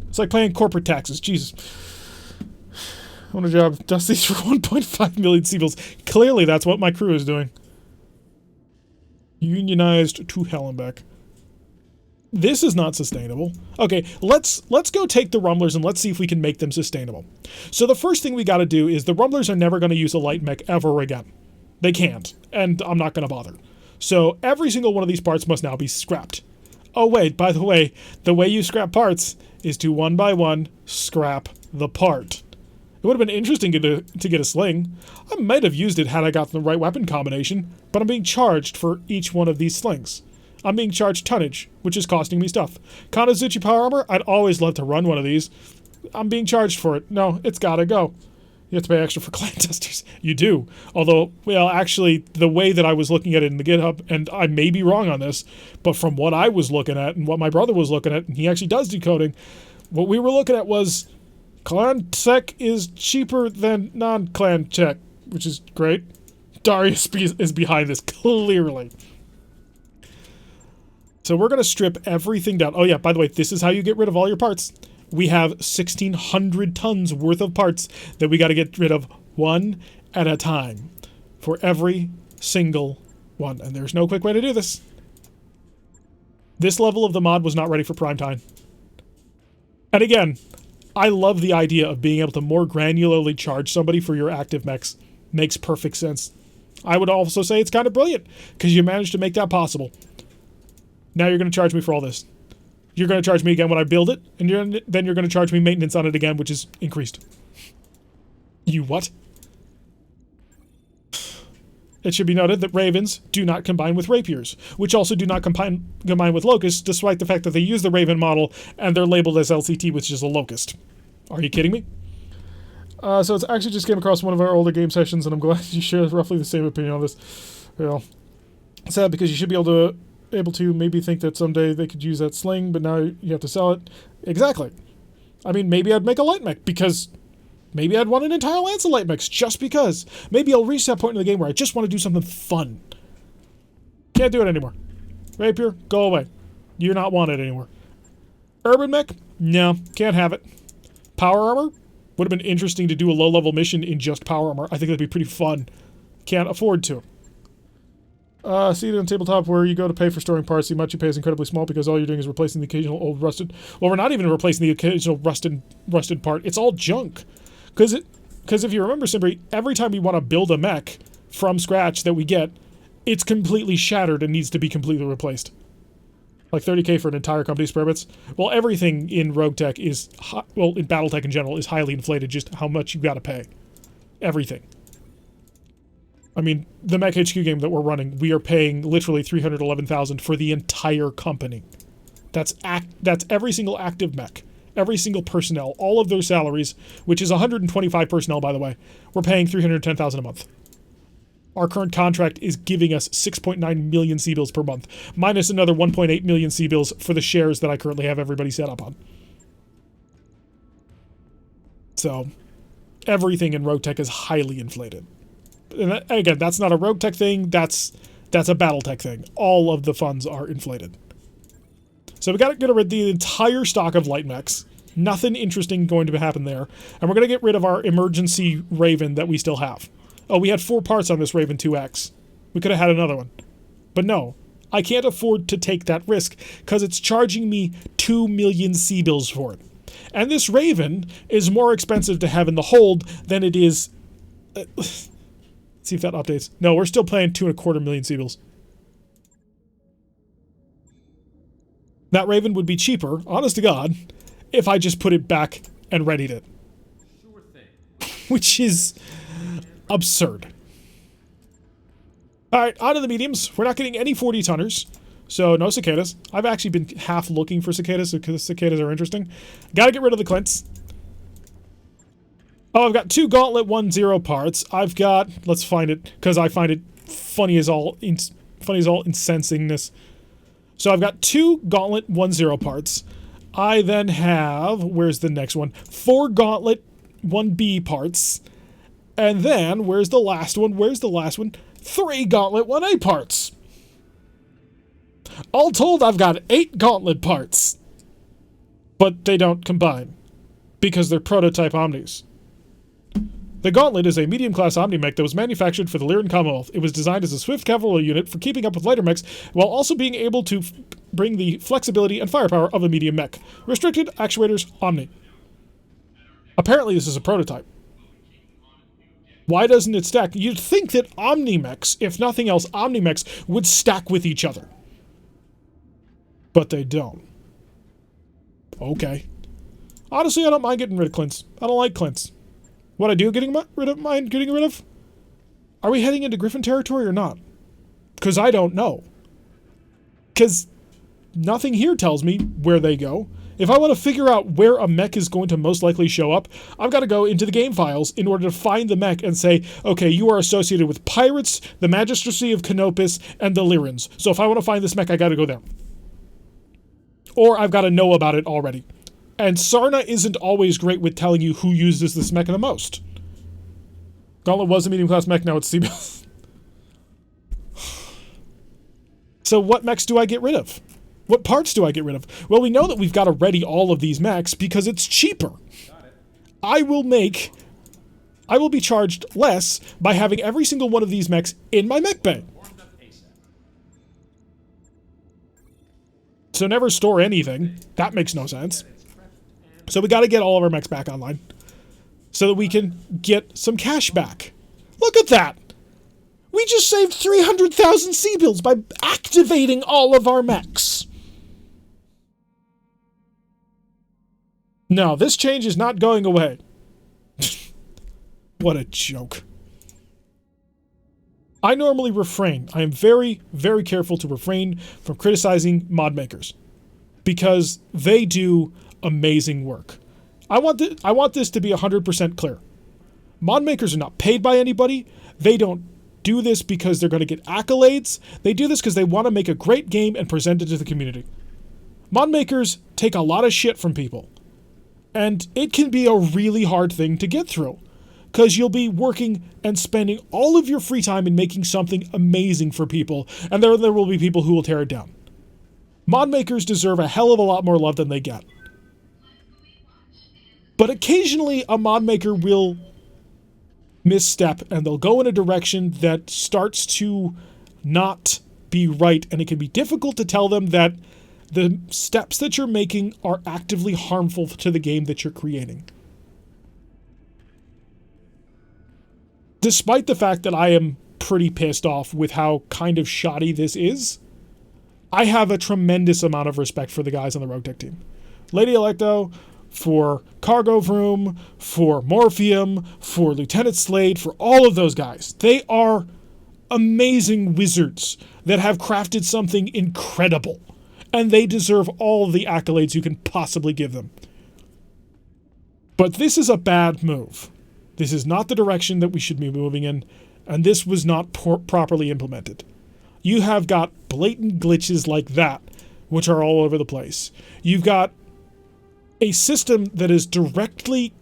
It's like paying corporate taxes. Jesus. I want a job. Dust these for 1.5 million seabills. Clearly, that's what my crew is doing. Unionized to hell and back. This is not sustainable. Okay, let's go take the rumblers and let's see if we can make them sustainable. So the first thing we got to do is the rumblers are never going to use a light mech ever again. They can't, and I'm not going to bother. So every single one of these parts must now be scrapped. Oh wait, by the way you scrap parts is to one by one scrap the part. It would have been interesting to get a sling. I might have used it had I gotten the right weapon combination, but I'm being charged for each one of these slings. I'm being charged tonnage, which is costing me stuff. Kanazuchi Power Armor, I'd always love to run one of these. I'm being charged for it. No, it's gotta go. You have to pay extra for clan testers. You do. Although, well, actually, the way that I was looking at it in the GitHub, and I may be wrong on this, but from what I was looking at and what my brother was looking at, and he actually does decoding, what we were looking at was clan tech is cheaper than non-clan tech, which is great. Darius is behind this, clearly. So we're going to strip everything down. Oh yeah, by the way, this is how you get rid of all your parts. We have 1,600 tons worth of parts that we got to get rid of one at a time for every single one. And there's no quick way to do this. This level of the mod was not ready for prime time. And again, I love the idea of being able to more granularly charge somebody for your active mechs. Makes perfect sense. I would also say it's kind of brilliant because you managed to make that possible. Now you're going to charge me for all this. You're going to charge me again when I build it, and then you're going to charge me maintenance on it again, which is increased. You what? It should be noted that ravens do not combine with rapiers, which also do not combine with locusts, despite the fact that they use the raven model, and they're labeled as LCT, which is a locust. Are you kidding me? So it's actually just came across one of our older game sessions, and I'm glad you share roughly the same opinion on this. Well, sad because you should be able to maybe think that someday they could use that sling, but now you have to sell it. Exactly. I mean, maybe I'd make a light mech because maybe I'd want an entire lance of light mechs just because. Maybe I'll reach that point in the game where I just want to do something fun. Can't do it anymore. Rapier, go away. You're not wanted anymore. Urban mech? No, can't have it. Power armor? Would have been interesting to do a low-level mission in just power armor. I think that'd be pretty fun. Can't afford to. See it on tabletop where you go to pay for storing parts. The amount you pay is incredibly small because all you're doing is replacing the occasional old rusted... Well, we're not even replacing the occasional rusted part. It's all junk. Because if you remember, Simbri, every time we want to build a mech from scratch that we get, it's completely shattered and needs to be completely replaced. Like 30k for an entire company's spare bits. Well, everything in RogueTech is... well, in BattleTech in general is highly inflated, just how much you got to pay. Everything. I mean, the Mech HQ game that we're running, we are paying literally $311,000 for the entire company. That's every single active mech, every single personnel, all of their salaries, which is 125 personnel, by the way. We're paying $310,000 a month. Our current contract is giving us 6.9 million C-bills per month, minus another 1.8 million C-bills for the shares that I currently have everybody set up on. So, everything in RogueTech is highly inflated. And that, again, that's not a RogueTech thing, that's a BattleTech thing. All of the funds are inflated. So we got to get rid of the entire stock of light mechs. Nothing interesting going to happen there. And we're going to get rid of our emergency Raven that we still have. Oh, we had 4 parts on this Raven 2X. We could have had another one. But no, I can't afford to take that risk because it's charging me 2 million C-bills for it. And this Raven is more expensive to have in the hold than it is... see if that updates. No, we're still paying 2.25 million C-bills. That Raven would be cheaper, honest to God, if I just put it back and readied it. Sure thing. Which is absurd. Alright, on to the mediums. We're not getting any 40-tonners, so no cicadas. I've actually been half looking for cicadas because cicadas are interesting. Gotta get rid of the Clints. Oh, I've got 2 Gauntlet 1-0 parts. I've got, let's find it, because I find it funny as all incensingness. So I've got 2 Gauntlet 1-0 parts. I then have, where's the next one? 4 Gauntlet 1B parts. And then, where's the last one? 3 Gauntlet 1A parts. All told, I've got 8 Gauntlet parts. But they don't combine, because they're prototype Omnis. The Gauntlet is a medium-class Omni-Mech that was manufactured for the Lyran Commonwealth. It was designed as a swift cavalry unit for keeping up with lighter mechs, while also being able to bring the flexibility and firepower of a medium mech. Restricted actuators Omni. Apparently this is a prototype. Why doesn't it stack? You'd think that Omni-Mechs, if nothing else, Omni-Mechs would stack with each other. But they don't. Okay. Honestly, I don't mind getting rid of Clint's. I don't like Clint's. What I do getting rid of? Are we heading into Griffin territory or not? Because I don't know. Because nothing here tells me where they go. If I want to figure out where a mech is going to most likely show up, I've got to go into the game files in order to find the mech and say, okay, you are associated with pirates, the Magistracy of Canopus, and the Lyrans. So if I want to find this mech, I got to go there. Or I've got to know about it already. And Sarna isn't always great with telling you who uses this mech the most. Gauntlet was a medium-class mech, now it's CBL. So what mechs do I get rid of? What parts do I get rid of? Well, we know that we've got to ready all of these mechs because it's cheaper. I will be charged less by having every single one of these mechs in my mech bay. So never store anything. That makes no sense. So we got to get all of our mechs back online so that we can get some cash back. Look at that. We just saved 300,000 C-bills by activating all of our mechs. No, this change is not going away. What a joke. I normally refrain. I am very, very careful to refrain from criticizing mod makers because they do amazing work. I want this to be 100% clear. Mod makers are not paid by anybody. They don't do this because they're going to get accolades. They do this because they want to make a great game and present it to the community. Mod makers take a lot of shit from people. And it can be a really hard thing to get through. Because you'll be working and spending all of your free time in making something amazing for people. And there will be people who will tear it down. Mod makers deserve a hell of a lot more love than they get. But occasionally a mod maker will misstep and they'll go in a direction that starts to not be right, and it can be difficult to tell them that the steps that you're making are actively harmful to the game that you're creating. Despite the fact that I am pretty pissed off with how kind of shoddy this is, I have a tremendous amount of respect for the guys on the RogueTech team. Lady Electo, for Cargo Vroom, for Morpheum, for Lieutenant Slade, for all of those guys. They are amazing wizards that have crafted something incredible. And they deserve all the accolades you can possibly give them. But this is a bad move. This is not the direction that we should be moving in, and this was not properly implemented. You have got blatant glitches like that, which are all over the place. You've got a system that is directly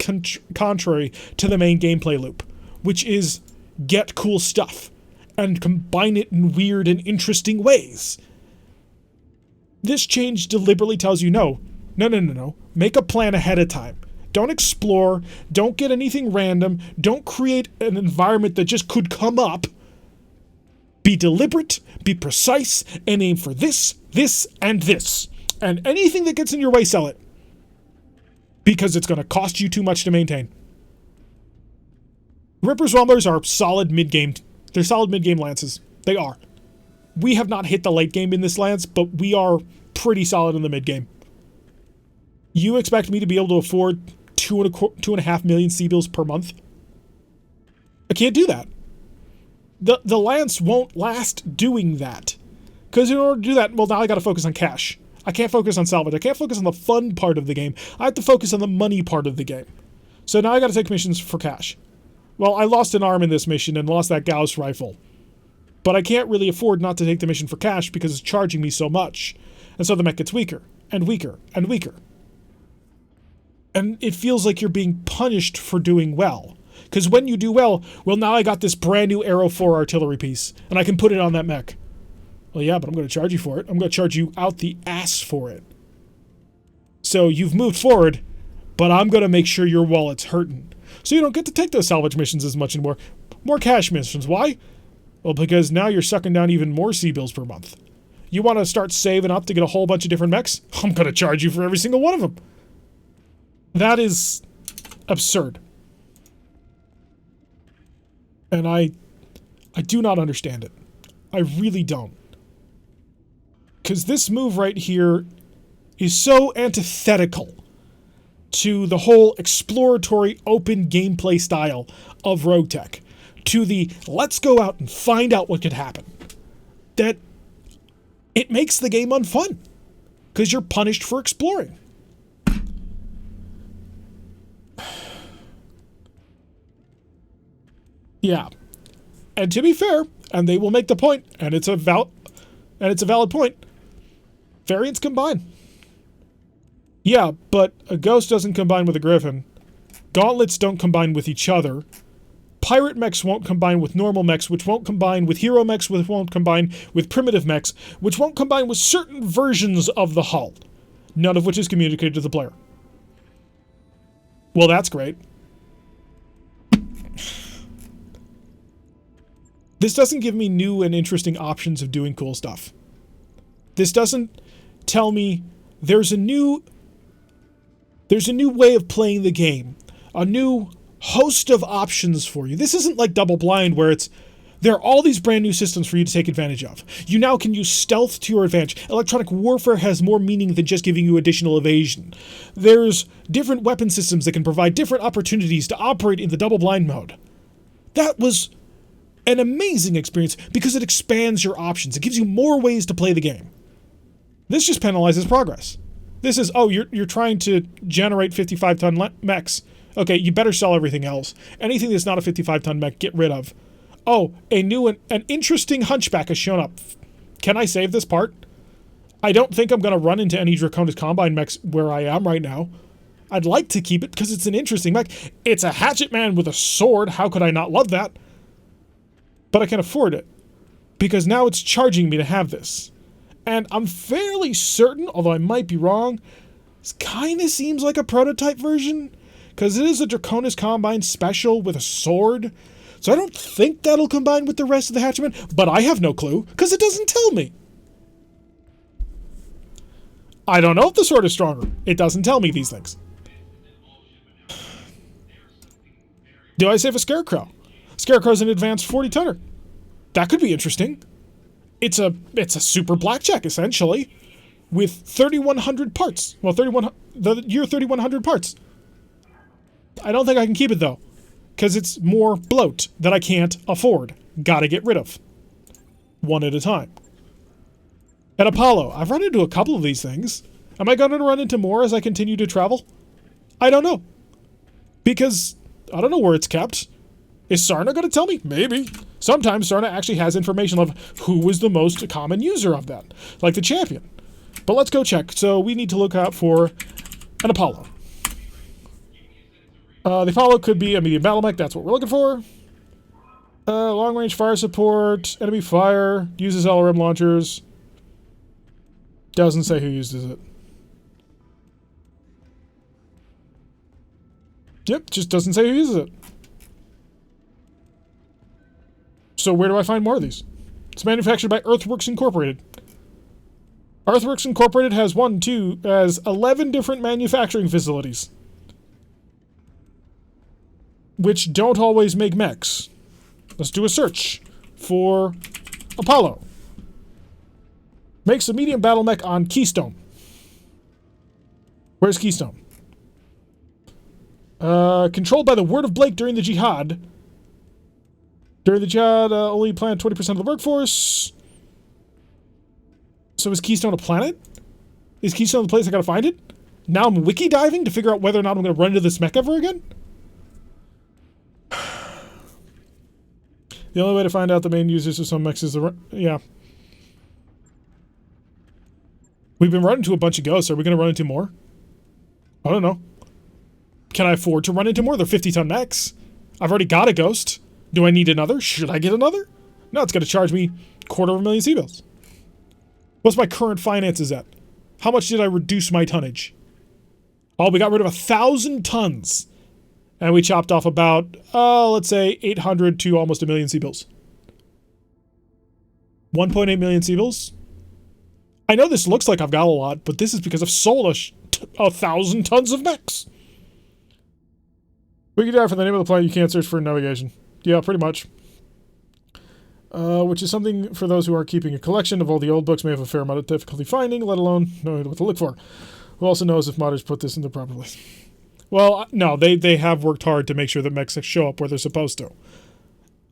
contrary to the main gameplay loop, which is get cool stuff and combine it in weird and interesting ways. This change deliberately tells you no. Make a plan ahead of time. Don't explore. Don't get anything random. Don't create an environment that just could come up. Be deliberate, be precise, and aim for this, this, and this. And anything that gets in your way, sell it. Because it's going to cost you too much to maintain. Rippers Rumblers are solid mid-game. They're solid mid-game lances. They are. We have not hit the late game in this lance, but we are pretty solid in the mid-game. You expect me to be able to afford 2.5 million C-bills per month? I can't do that. The lance won't last doing that. Because in order to do that, well, now I got to focus on cash. I can't focus on salvage. I can't focus on the fun part of the game. I have to focus on the money part of the game. So now I got to take missions for cash. Well, I lost an arm in this mission and lost that Gauss rifle. But I can't really afford not to take the mission for cash because it's charging me so much. And so the mech gets weaker, and weaker, and weaker. And it feels like you're being punished for doing well. Because when you do well, now I got this brand new Arrow 4 artillery piece, and I can put it on that mech. Well, yeah, but I'm going to charge you for it. I'm going to charge you out the ass for it. So you've moved forward, but I'm going to make sure your wallet's hurting. So you don't get to take those salvage missions as much anymore. More cash missions. Why? Well, because now you're sucking down even more C-bills per month. You want to start saving up to get a whole bunch of different mechs? I'm going to charge you for every single one of them. That is absurd. And I do not understand it. I really don't. Because this move right here is so antithetical to the whole exploratory open gameplay style of RogueTech. To the let's go out and find out what could happen. That it makes the game unfun. Because you're punished for exploring. Yeah. And to be fair, and they will make the point, and it's a valid point, variants combine. Yeah, but a ghost doesn't combine with a griffin. Gauntlets don't combine with each other. Pirate mechs won't combine with normal mechs, which won't combine with hero mechs, which won't combine with primitive mechs, which won't combine with certain versions of the hull, none of which is communicated to the player. Well, that's great. This doesn't give me new and interesting options of doing cool stuff. This doesn't tell me there's a new way of playing the game, a new host of options for you. This isn't like Double Blind where there are all these brand new systems for you to take advantage of. You now can use stealth to your advantage. Electronic warfare has more meaning than just giving you additional evasion. There's different weapon systems that can provide different opportunities to operate in the Double Blind mode. That was an amazing experience because it expands your options. It gives you more ways to play the game. This just penalizes progress. This is, oh, you're trying to generate 55-ton mechs. Okay, you better sell everything else. Anything that's not a 55-ton mech, get rid of. Oh, an interesting hunchback has shown up. Can I save this part? I don't think I'm going to run into any Draconis Combine mechs where I am right now. I'd like to keep it because it's an interesting mech. It's a hatchet man with a sword. How could I not love that? But I can afford it because now it's charging me to have this. And I'm fairly certain, although I might be wrong, this kind of seems like a prototype version because it is a Draconis Combine special with a sword. So I don't think that'll combine with the rest of the hatchman, but I have no clue because it doesn't tell me. I don't know if the sword is stronger. It doesn't tell me these things. Do I save a Scarecrow? Scarecrow's an advanced 40-tonner. That could be interesting. It's a super blackjack, essentially, with 3,100 parts. Well, the year 3,100 parts. I don't think I can keep it, though, because it's more bloat that I can't afford. Gotta get rid of. One at a time. At Apollo, I've run into a couple of these things. Am I going to run into more as I continue to travel? I don't know. Because I don't know where it's kept. Is Sarna going to tell me? Maybe. Sometimes Sarna actually has information of who was the most common user of that, like the champion. But let's go check. So we need to look out for an Apollo. The Apollo could be a medium battle mech. That's what we're looking for. Long-range fire support, enemy fire, uses LRM launchers. Doesn't say who uses it. Yep, just doesn't say who uses it. So where do I find more of these? It's manufactured by Earthworks Incorporated. Earthworks Incorporated has 11 different manufacturing facilities. Which don't always make mechs. Let's do a search for Apollo. Makes a medium battle mech on Keystone. Where's Keystone? Controlled by the Word of Blake during the Jihad. During the Jihad, only planned 20% of the workforce. So is Keystone a planet? Is Keystone the place I gotta find it? Now I'm wiki diving to figure out whether or not I'm gonna run into this mech ever again? The only way to find out the main users of some mechs is the... Yeah. We've been running into a bunch of ghosts. Are we going to run into more? I don't know. Can I afford to run into more? They're 50-ton mechs. I've already got a ghost. Do I need another? Should I get another? No, it's going to charge me $250,000 C-bills. What's my current finances at? How much did I reduce my tonnage? Oh, we got rid of 1,000 tons. And we chopped off about, let's say 800 to almost 1 million C-bills. 1.8 million C-bills? I know this looks like I've got a lot, but this is because I've sold 1,000 tons of mechs. Wiki for the name of the planet you can't search for in navigation. Yeah, pretty much. Which is something for those who are keeping a collection of all the old books may have a fair amount of difficulty finding, let alone knowing what to look for. Who also knows if modders put this in the proper place? Well, no, they have worked hard to make sure that mechs show up where they're supposed to.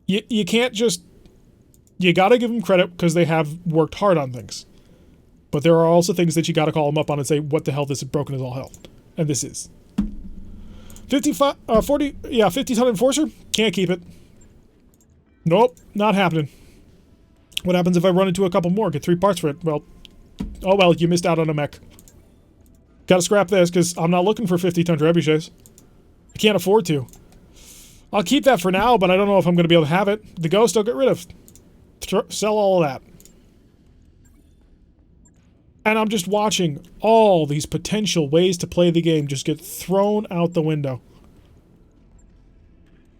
You can't just... You gotta give them credit because they have worked hard on things. But there are also things that you gotta call them up on and say, what the hell, this is broken as all hell. And this is. 50-ton Enforcer? Can't keep it. Nope, not happening. What happens if I run into a couple more, get 3 parts for it? Well, oh well, you missed out on a mech. Gotta scrap this, because I'm not looking for 50-ton trebuchets. I can't afford to. I'll keep that for now, but I don't know if I'm going to be able to have it. The ghost I'll get rid of. Sell all of that. And I'm just watching all these potential ways to play the game just get thrown out the window.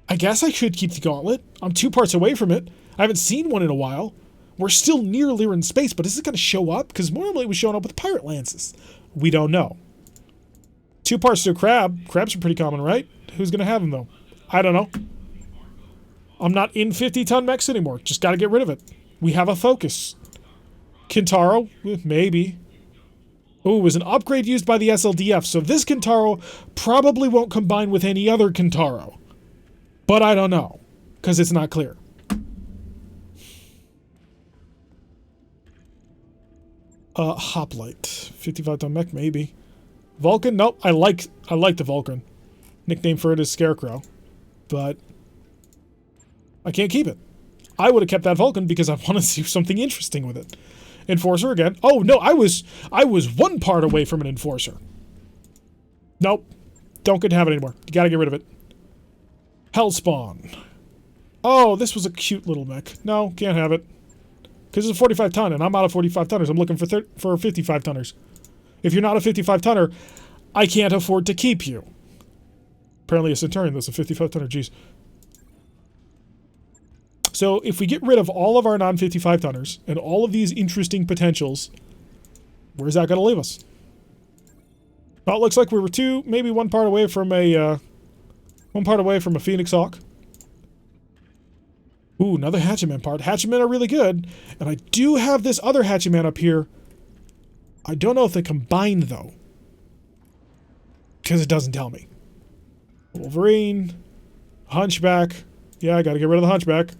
I guess I should keep the gauntlet. I'm 2 parts away from it. I haven't seen one in a while. We're still near Lyran space, but is it going to show up? Because normally it was showing up with pirate lances. We don't know. 2 parts to a crab. Crabs are pretty common, right? Who's going to have them, though? I don't know. I'm not in 50-ton mechs anymore. Just got to get rid of it. We have a focus. Kintaro? Maybe. Oh, it was an upgrade used by the SLDF, so this Kintaro probably won't combine with any other Kintaro. But I don't know, because it's not clear. Hoplite. 55-ton mech, maybe. Vulcan? Nope, I like the Vulcan. Nickname for it is Scarecrow. But I can't keep it. I would have kept that Vulcan because I want to do something interesting with it. Enforcer again. Oh, no, I was 1 part away from an Enforcer. Nope. Don't get to have it anymore. You gotta get rid of it. Hellspawn. Oh, this was a cute little mech. No, can't have it. Because it's a 45-ton, and I'm out of 45-tonners. I'm looking for 55-tonners. If you're not a 55-tonner, I can't afford to keep you. Apparently a Centurion that's a 55-tonner. Jeez. So if we get rid of all of our non-55-tonners and all of these interesting potentials, where's that going to leave us? Well, it looks like we were maybe 1 part away from a Phoenix Hawk. Ooh, another Hatchetman part. Hatchetmen are really good, and I do have this other Hatchetman up here. I don't know if they combine, though. Because it doesn't tell me. Wolverine. Hunchback. Yeah, I gotta get rid of the Hunchback.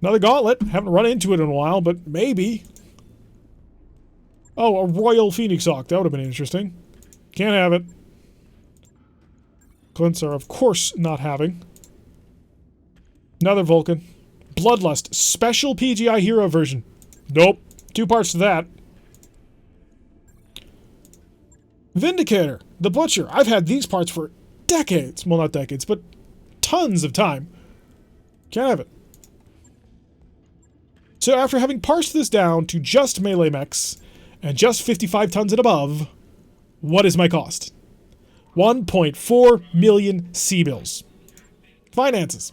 Another Gauntlet. Haven't run into it in a while, but maybe. Oh, a Royal Phoenix Hawk. That would have been interesting. Can't have it. Glints are, of course, not having. Another Vulcan. Bloodlust. Special PGI Hero version. Nope. 2 parts to that. Vindicator. The Butcher. I've had these parts for decades. Well, not decades, but tons of time. Can't have it. So after having parsed this down to just melee mechs and just 55 tons and above, what is my cost? 1.4 million C-bills. Finances.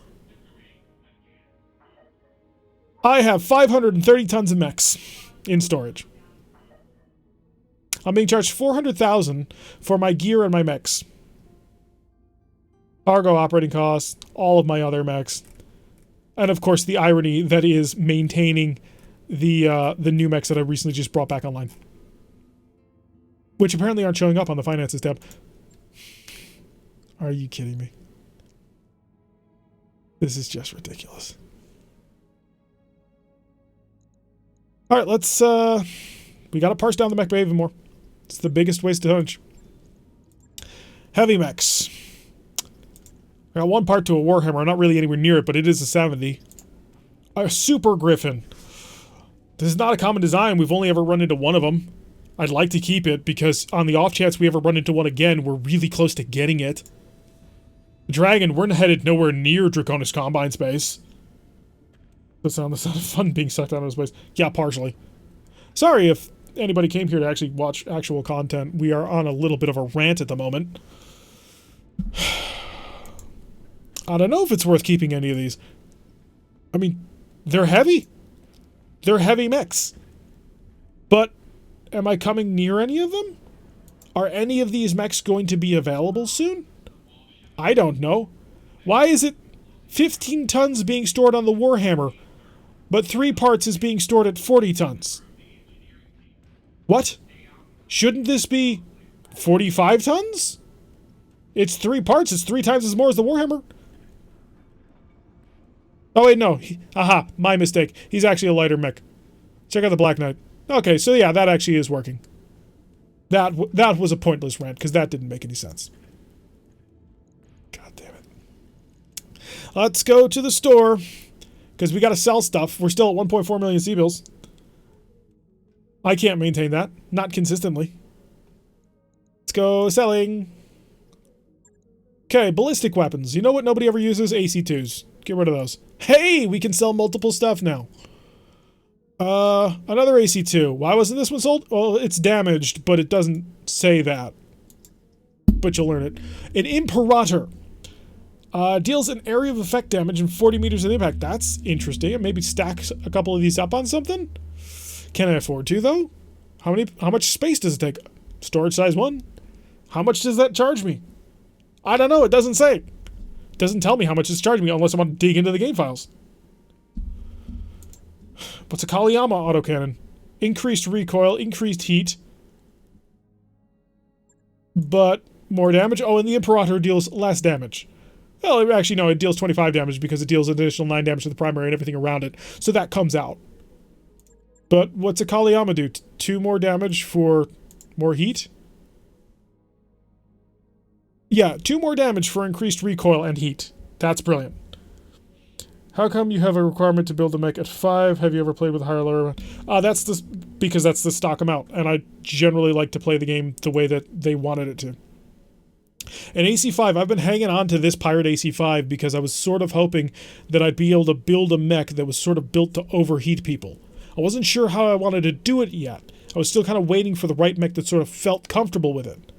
I have 530 tons of mechs in storage. I'm being charged $400,000 for my gear and my mechs. Cargo operating costs, all of my other mechs. And of course the irony that is maintaining the new mechs that I recently just brought back online. Which apparently aren't showing up on the finances tab. Are you kidding me? This is just ridiculous. Alright, let's, we gotta parse down the mech bay even more. It's the biggest waste of tonnage. Heavy mechs. I got 1 part to a Warhammer. I'm not really anywhere near it, but it is a 70. A Super Griffin. This is not a common design. We've only ever run into one of them. I'd like to keep it because on the off chance we ever run into one again, we're really close to getting it. Dragon, we're headed nowhere near Draconis Combine space. The sound of fun being sucked out of space. Yeah, partially. Sorry if anybody came here to actually watch actual content. We are on a little bit of a rant at the moment. I don't know if it's worth keeping any of these. I mean, they're heavy. They're heavy mechs. But am I coming near any of them? Are any of these mechs going to be available soon? I don't know. Why is it 15 tons being stored on the Warhammer, but 3 parts is being stored at 40 tons? What? Shouldn't this be 45 tons? It's 3 parts. It's 3 times as more as the Warhammer. Oh, wait, no. Aha, my mistake. He's actually a lighter mech. Check out the Black Knight. Okay, so yeah, that actually is working. That was a pointless rant, because that didn't make any sense. God damn it. Let's go to the store, because we gotta sell stuff. We're still at 1.4 million C-bills. I can't maintain that. Not consistently. Let's go selling. Okay, ballistic weapons. You know what nobody ever uses? AC-2s. Get rid of those. Hey, we can sell multiple stuff now. Another AC-2. Why wasn't this one sold? Well, it's damaged, but it doesn't say that. But you'll learn it. An Imperator. Deals an area of effect damage and 40 meters of impact. That's interesting. And maybe stack a couple of these up on something? Can I afford to, though? How much space does it take? Storage size 1? How much does that charge me? I don't know. It doesn't say. It doesn't tell me how much it's charging me unless I want to dig into the game files. What's a Kaliyama autocannon? Increased recoil, increased heat. But more damage. Oh, and the Imperator deals less damage. Well, actually, no, it deals 25 damage because it deals an additional 9 damage to the primary and everything around it. So that comes out. But what's a Kaliyama do? 2 more damage for more heat? Yeah, 2 more damage for increased recoil and heat. That's brilliant. How come you have a requirement to build a mech at 5? Have you ever played with a higher lower? Because that's the stock amount, and I generally like to play the game the way that they wanted it to. An AC-5, I've been hanging on to this Pirate AC-5 because I was sort of hoping that I'd be able to build a mech that was sort of built to overheat people. I wasn't sure how I wanted to do it yet. I was still kind of waiting for the right mech that sort of felt comfortable with it.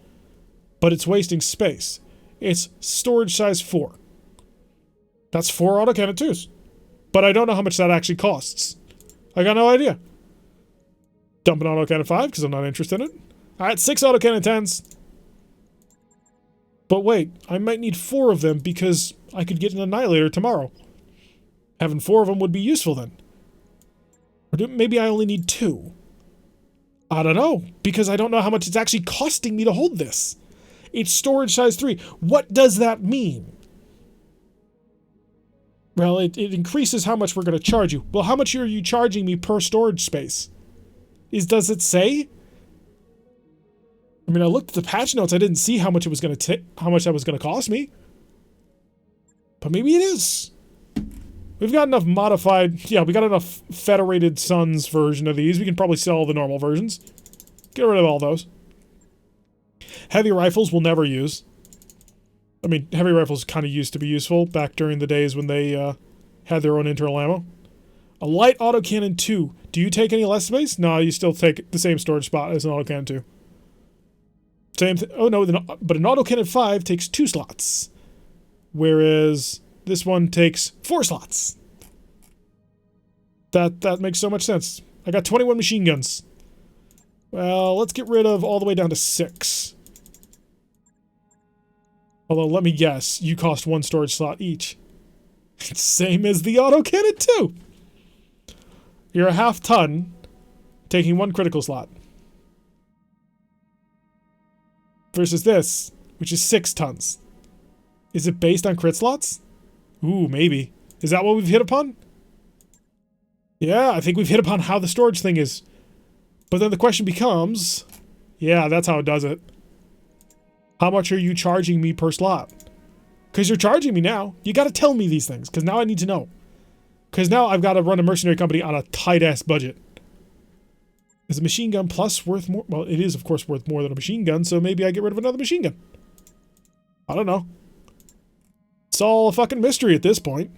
But it's wasting space. It's storage size 4. That's 4 autocannon 2s. But I don't know how much that actually costs. I got no idea. Dump an autocannon 5 because I'm not interested in it. Alright, 6 autocannon 10s. But wait, I might need 4 of them because I could get an Annihilator tomorrow. Having 4 of them would be useful then. Or maybe I only need 2. I don't know, because I don't know how much it's actually costing me to hold this. It's storage size 3. What does that mean? Well, it increases how much we're going to charge you. Well, how much are you charging me per storage space? Does it say? I mean, I looked at the patch notes. I didn't see how much it was going to how much that was going to cost me. But maybe it is. We've got enough modified... Yeah, we got enough Federated Suns version of these. We can probably sell the normal versions. Get rid of all those. Heavy rifles we'll never use. I mean, heavy rifles kind of used to be useful back during the days when they had their own internal ammo. A light autocannon 2. Do you take any less space? No, you still take the same storage spot as an autocannon 2. Same oh no, but an autocannon 5 takes 2 slots. Whereas this one takes 4 slots. That makes so much sense. I got 21 machine guns. Well, let's get rid of all the way down to 6. Although, let me guess, you cost 1 storage slot each. Same as the autocannon 2. You're a half ton, taking 1 critical slot. Versus this, which is 6 tons. Is it based on crit slots? Ooh, maybe. Is that what we've hit upon? Yeah, I think we've hit upon how the storage thing is. But then the question becomes... Yeah, that's how it does it. How much are you charging me per slot? Because you're charging me now. You gotta tell me these things, because now I need to know. Because now I've got to run a mercenary company on a tight-ass budget. Is a machine gun plus worth more? Well, it is, of course, worth more than a machine gun, so maybe I get rid of another machine gun. I don't know. It's all a fucking mystery at this point.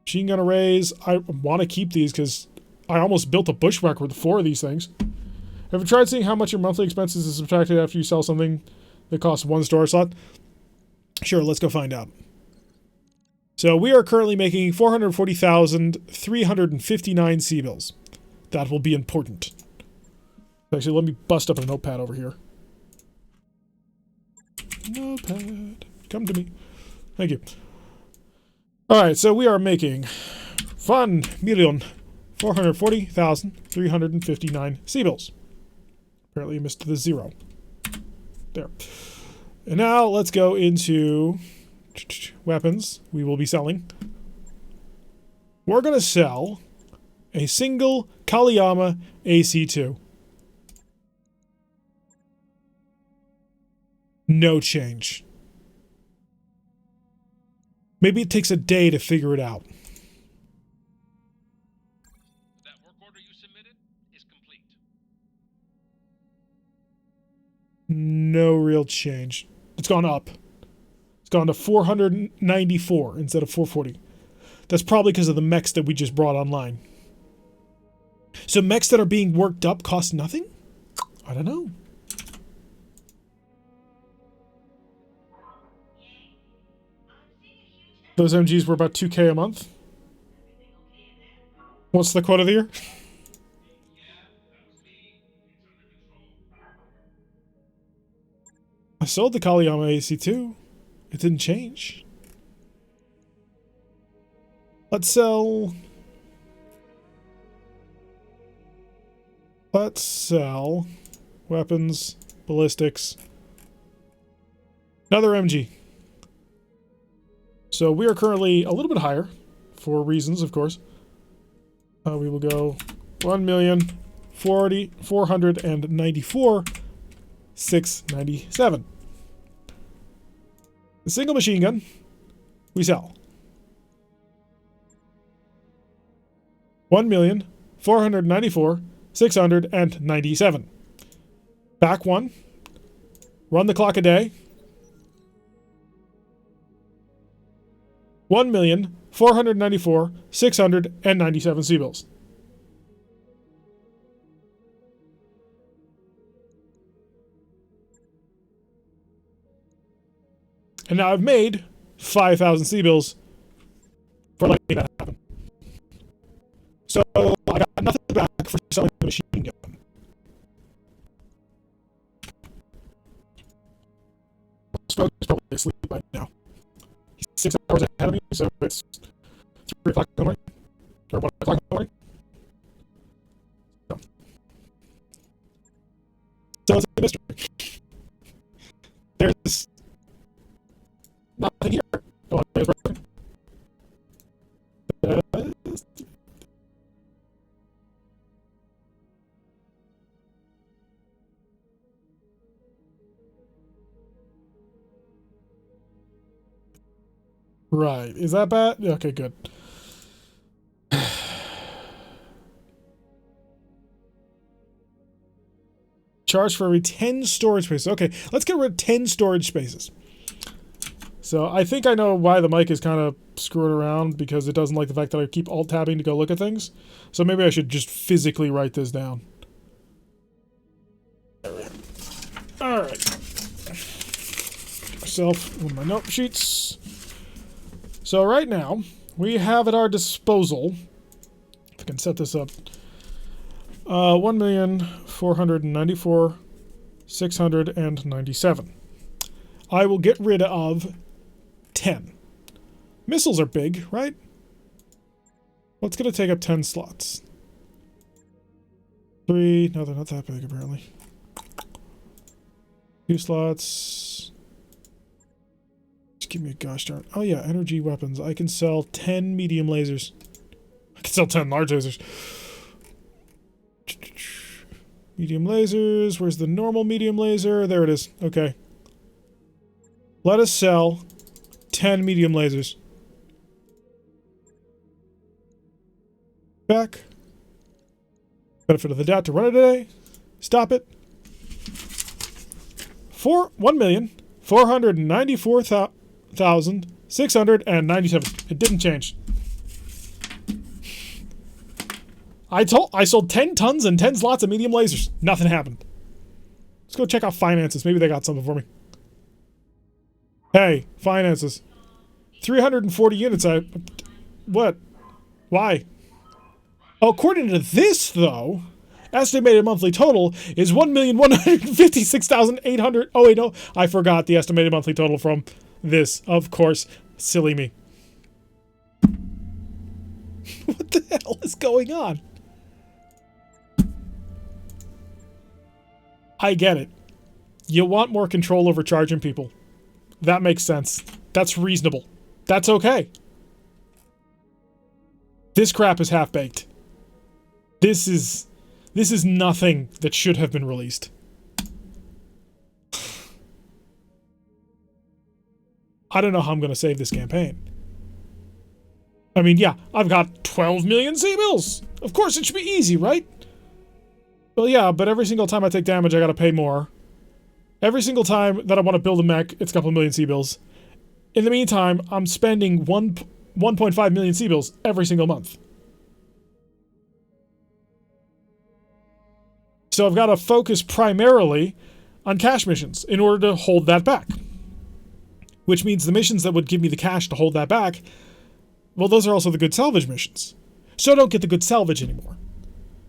Machine gun arrays. I want to keep these because I almost built a bushwhacker with 4 of these things. Have you tried seeing how much your monthly expenses is subtracted after you sell something that costs 1 storage slot? Sure, let's go find out. So we are currently making 440,359 C-bills. That will be important. Actually, let me bust up a notepad over here. Notepad. Come to me. Thank you. Alright, so we are making 1,440,359 C-bills. Apparently you missed the 0. There. And now let's go into weapons we will be selling. We're going to sell a single Kaliyama AC-2. No change. Maybe it takes a day to figure it out. That work order you submitted is complete. No real change. It's gone up. It's gone to 494 instead of 440. That's probably because of the mechs that we just brought online. So mechs that are being worked up cost nothing? I don't know. Those MGs were about 2K a month. What's the quote of the year? I sold the Kaliyama AC-2. It didn't change. Let's sell weapons, ballistics, another MG. So we are currently a little bit higher, for reasons, of course. We will go 1,494,697. The single machine gun we sell 1,494,697. Back one. Run the clock a day. 1,494,697 C-bills. And now I've made 5,000 C-bills for letting that happen. So I got nothing back for selling the machine gun. Smoke is probably asleep by now. He's 6 hours ahead of me, so it's 3 o'clock in the morning. Or 1 o'clock in the morning. So it's a mystery. There's nothing here. Oh, it's broken. Right. Is that bad? Okay, good. Charge for every 10 storage spaces. Okay, let's get rid of 10 storage spaces. So I think I know why the mic is kind of screwing around, because it doesn't like the fact that I keep alt-tabbing to go look at things. So maybe I should just physically write this down. Alright. Myself with my note sheets. So right now, we have at our disposal, if I can set this up, 1,494,697. I will get rid of 10. Missiles are big, right? What's going to take up 10 slots? 3. No, they're not that big, apparently. 2 slots. Just give me a gosh darn. Oh, yeah, energy weapons. I can sell 10 medium lasers. I can sell 10 large lasers. Medium lasers. Where's the normal medium laser? There it is. Okay. Let us sell 10 medium lasers. Back. Benefit of the doubt to run it today. Stop it. 1,494,697. It didn't change. I sold 10 tons and 10 slots of medium lasers. Nothing happened. Let's go check out finances. Maybe they got something for me. Hey, finances. 340 units. What? Why? Oh, according to this, though, estimated monthly total is 1,156,800. Oh, wait, no. I forgot the estimated monthly total from this. Of course. Silly me. What the hell is going on? I get it. You want more control over charging people. That makes sense. That's reasonable. That's okay. This crap is half-baked. This is nothing that should have been released. I don't know how I'm going to save this campaign. I mean, yeah, I've got 12 million C-bills. Of course, it should be easy, right? Well, yeah, but every single time I take damage, I gotta pay more. Every single time that I want to build a mech, it's a couple million C-bills. In the meantime, I'm spending 1.5 million C-bills every single month. So I've got to focus primarily on cash missions in order to hold that back. Which means the missions that would give me the cash to hold that back, well, those are also the good salvage missions. So I don't get the good salvage anymore.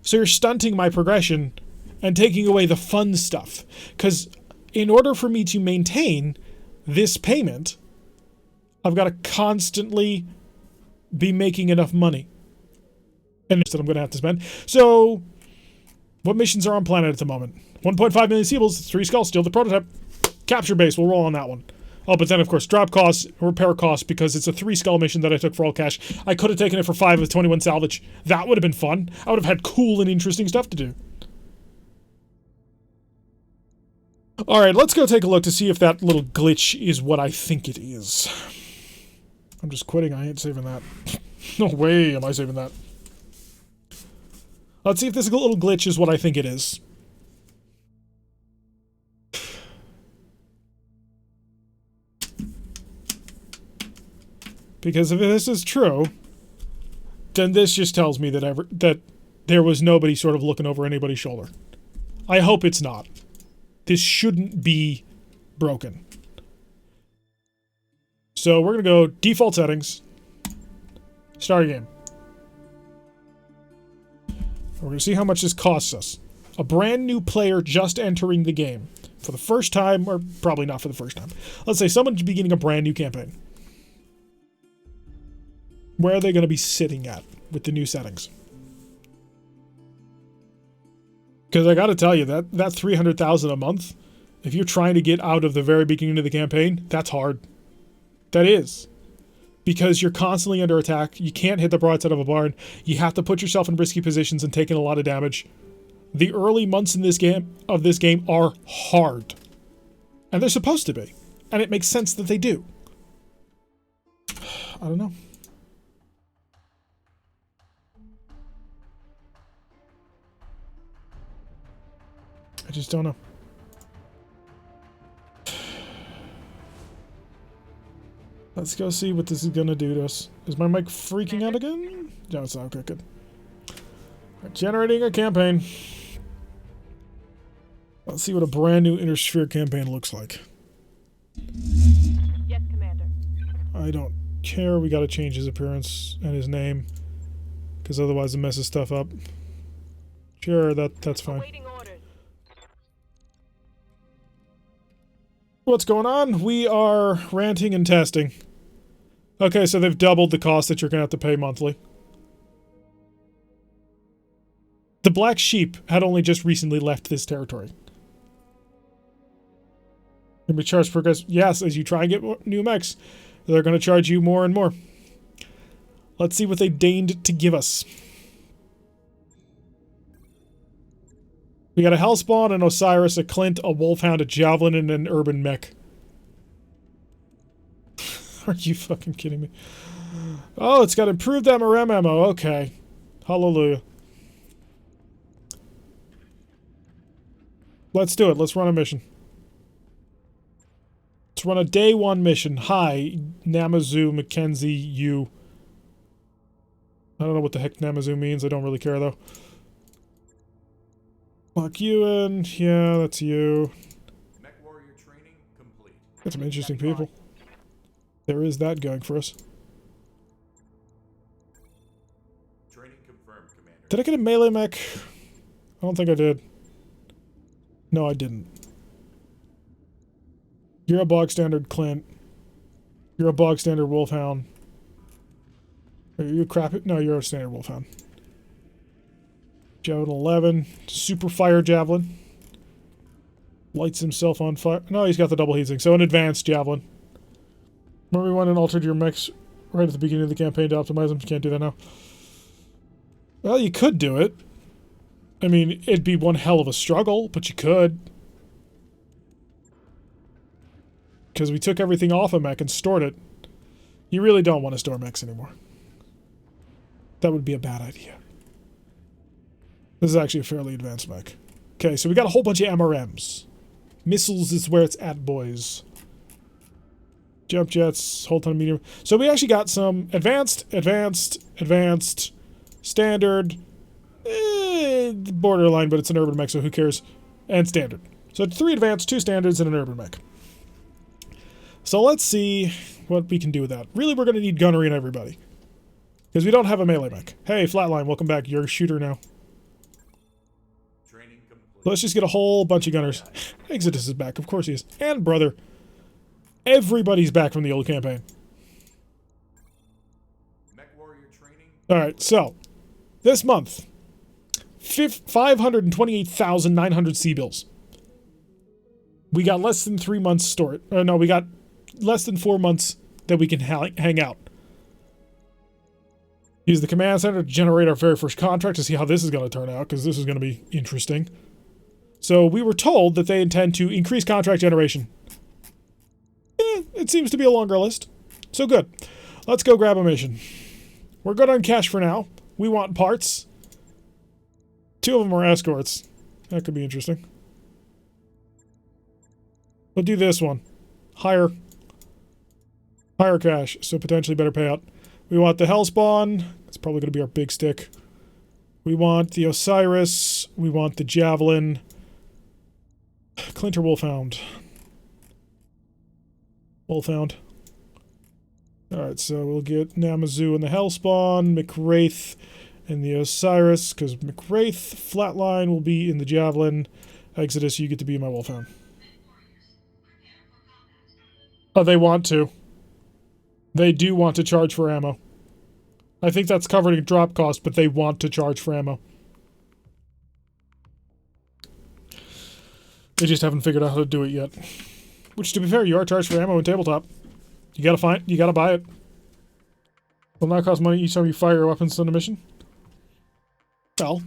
So you're stunting my progression and taking away the fun stuff. Because in order for me to maintain this payment, I've got to constantly be making enough money. And that I'm going to have to spend. So, what missions are on planet at the moment? 1.5 million Seables, 3 skulls, steal the prototype. Capture base, we'll roll on that one. Oh, but then, of course, drop costs, repair costs, because it's a 3-skull mission that I took for all cash. I could have taken it for 5 with 21 salvage. That would have been fun. I would have had cool and interesting stuff to do. Alright, let's go take a look to see if that little glitch is what I think it is. I'm just quitting. I ain't saving that. No way am I saving that. Let's see if this little glitch is what I think it is. Because if this is true, then this just tells me that there was nobody sort of looking over anybody's shoulder. I hope it's not. This shouldn't be broken. So we're going to go default settings. Start game. We're going to see how much this costs us. A brand new player just entering the game. For the first time, or probably not for the first time. Let's say someone's beginning a brand new campaign. Where are they going to be sitting at with the new settings? Because I got to tell you, that 300,000 a month, if you're trying to get out of the very beginning of the campaign, that's hard. That is. Because you're constantly under attack. You can't hit the broadside of a barn. You have to put yourself in risky positions and take in a lot of damage. The early months in this game are hard. And they're supposed to be. And it makes sense that they do. I don't know. I just don't know. Let's go see what this is gonna do to us. Is my mic freaking out again? No, it's not. Okay, good. Right, generating a campaign. Let's see what a brand new Inner Sphere campaign looks like. Yes, Commander. I don't care. We gotta change his appearance and his name. Because otherwise it messes stuff up. Sure, that's fine. Awaiting orders. What's going on? We are ranting and testing. Okay, so they've doubled the cost that you're going to have to pay monthly. The Black Sheep had only just recently left this territory. Can be charged progress. Yes, as you try and get new mechs, they're going to charge you more and more. Let's see what they deigned to give us. We got a Hellspawn, an Osiris, a Clint, a Wolfhound, a Javelin, and an Urban Mech. Are you fucking kidding me? Oh, it's got improved MRM ammo. Okay. Hallelujah. Let's do it. Let's run a mission. Let's run a day 1 mission. Hi, Namazu Mackenzie, you. I don't know what the heck Namazu means. I don't really care, though. Lock you in. Yeah, that's you. Mech warrior training complete. Got some interesting people. There is that going for us. Training confirmed, Commander. Did I get a melee mech? I don't think I did. No, I didn't. You're a bog standard Clint. You're a bog standard Wolfhound. Are you crap? No, you're a standard Wolfhound. Javelin 11. Super Fire Javelin. Lights himself on fire. No, he's got the double heatsink. So an advanced Javelin. Remember we went and altered your mechs right at the beginning of the campaign to optimize them? You can't do that now. Well, you could do it. I mean, it'd be one hell of a struggle, but you could. Because we took everything off a mech and stored it. You really don't want to store mechs anymore. That would be a bad idea. This is actually a fairly advanced mech. Okay, so we got a whole bunch of MRMs. Missiles is where it's at, boys. Jump jets, whole ton of medium. So we actually got some advanced, standard, borderline, but it's an urban mech, so who cares? And standard. So 3 advanced, 2 standards, and an urban mech. So let's see what we can do with that. Really, we're going to need gunnery in everybody. Because we don't have a melee mech. Hey, Flatline, welcome back. You're a shooter now. Training complete. Let's just get a whole bunch of gunners. Exodus is back. Of course he is. And brother. Everybody's back from the old campaign. Mech warrior training. Alright, so. This month. 528,900 C-bills. We got less than 3 months stored. No, we got less than 4 months that we can hang out. Use the command center to generate our very first contract to see how this is going to turn out, because this is going to be interesting. So we were told that they intend to increase contract generation. It seems to be a longer list. So good. Let's go grab a mission. We're good on cash for now. We want parts. 2 of them are escorts. That could be interesting. We'll do this one. Higher cash, so potentially better payout. We want the Hellspawn. That's probably going to be our big stick. We want the Osiris. We want the Javelin. Clint or Wolfhound? Wolfhound. Alright, so we'll get Namazu and the Hellspawn, McWraith and the Osiris, because McWraith, Flatline will be in the Javelin. Exodus, you get to be my Wolfhound. Oh, they want to. They do want to charge for ammo. I think that's covered in drop cost, but they want to charge for ammo. They just haven't figured out how to do it yet. Which, to be fair, you are charged for ammo in tabletop. You gotta buy it. Will not cost money each time you fire your weapons on a mission. Well,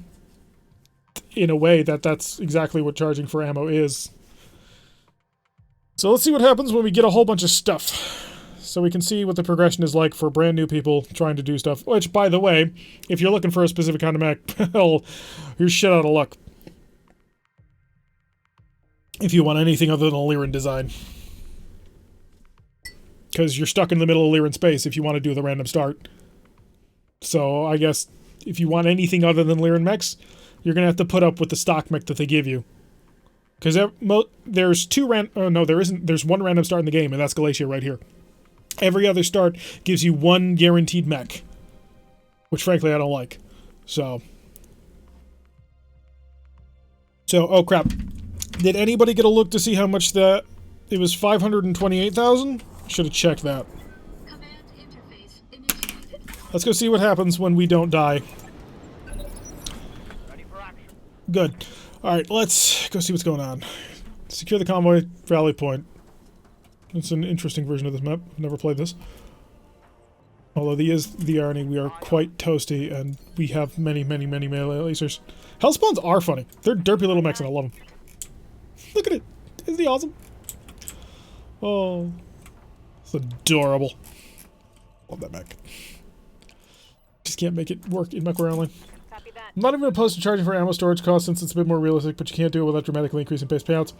in a way, that's exactly what charging for ammo is. So let's see what happens when we get a whole bunch of stuff. So we can see what the progression is like for brand new people trying to do stuff. Which, by the way, if you're looking for a specific kind of mech, well, you're shit out of luck. If you want anything other than a Lyran design. Because you're stuck in the middle of Lyran space if you want to do the random start. So I guess if you want anything other than Lyran mechs, you're going to have to put up with the stock mech that they give you. Because there's there's one random start in the game, and that's Galatia right here. Every other start gives you one guaranteed mech. Which, frankly, I don't like. So, oh crap. Did anybody get a look to see how much that... It was 528,000? Should have checked that. Command interface initiated. Let's go see what happens when we don't die. Ready for action. Good. Alright, let's go see what's going on. Secure the convoy, rally point. It's an interesting version of this map. I've never played this. Although the irony, we are quite toasty, and we have many melee lasers. Hellspawns are funny. They're derpy little mechs, and I love them. Look at it. Isn't he awesome? Oh. It's adorable. Love that mech. Just can't make it work in MechWarrior Online. I'm not even opposed to charging for ammo storage costs since it's a bit more realistic, but you can't do it without dramatically increasing base payouts.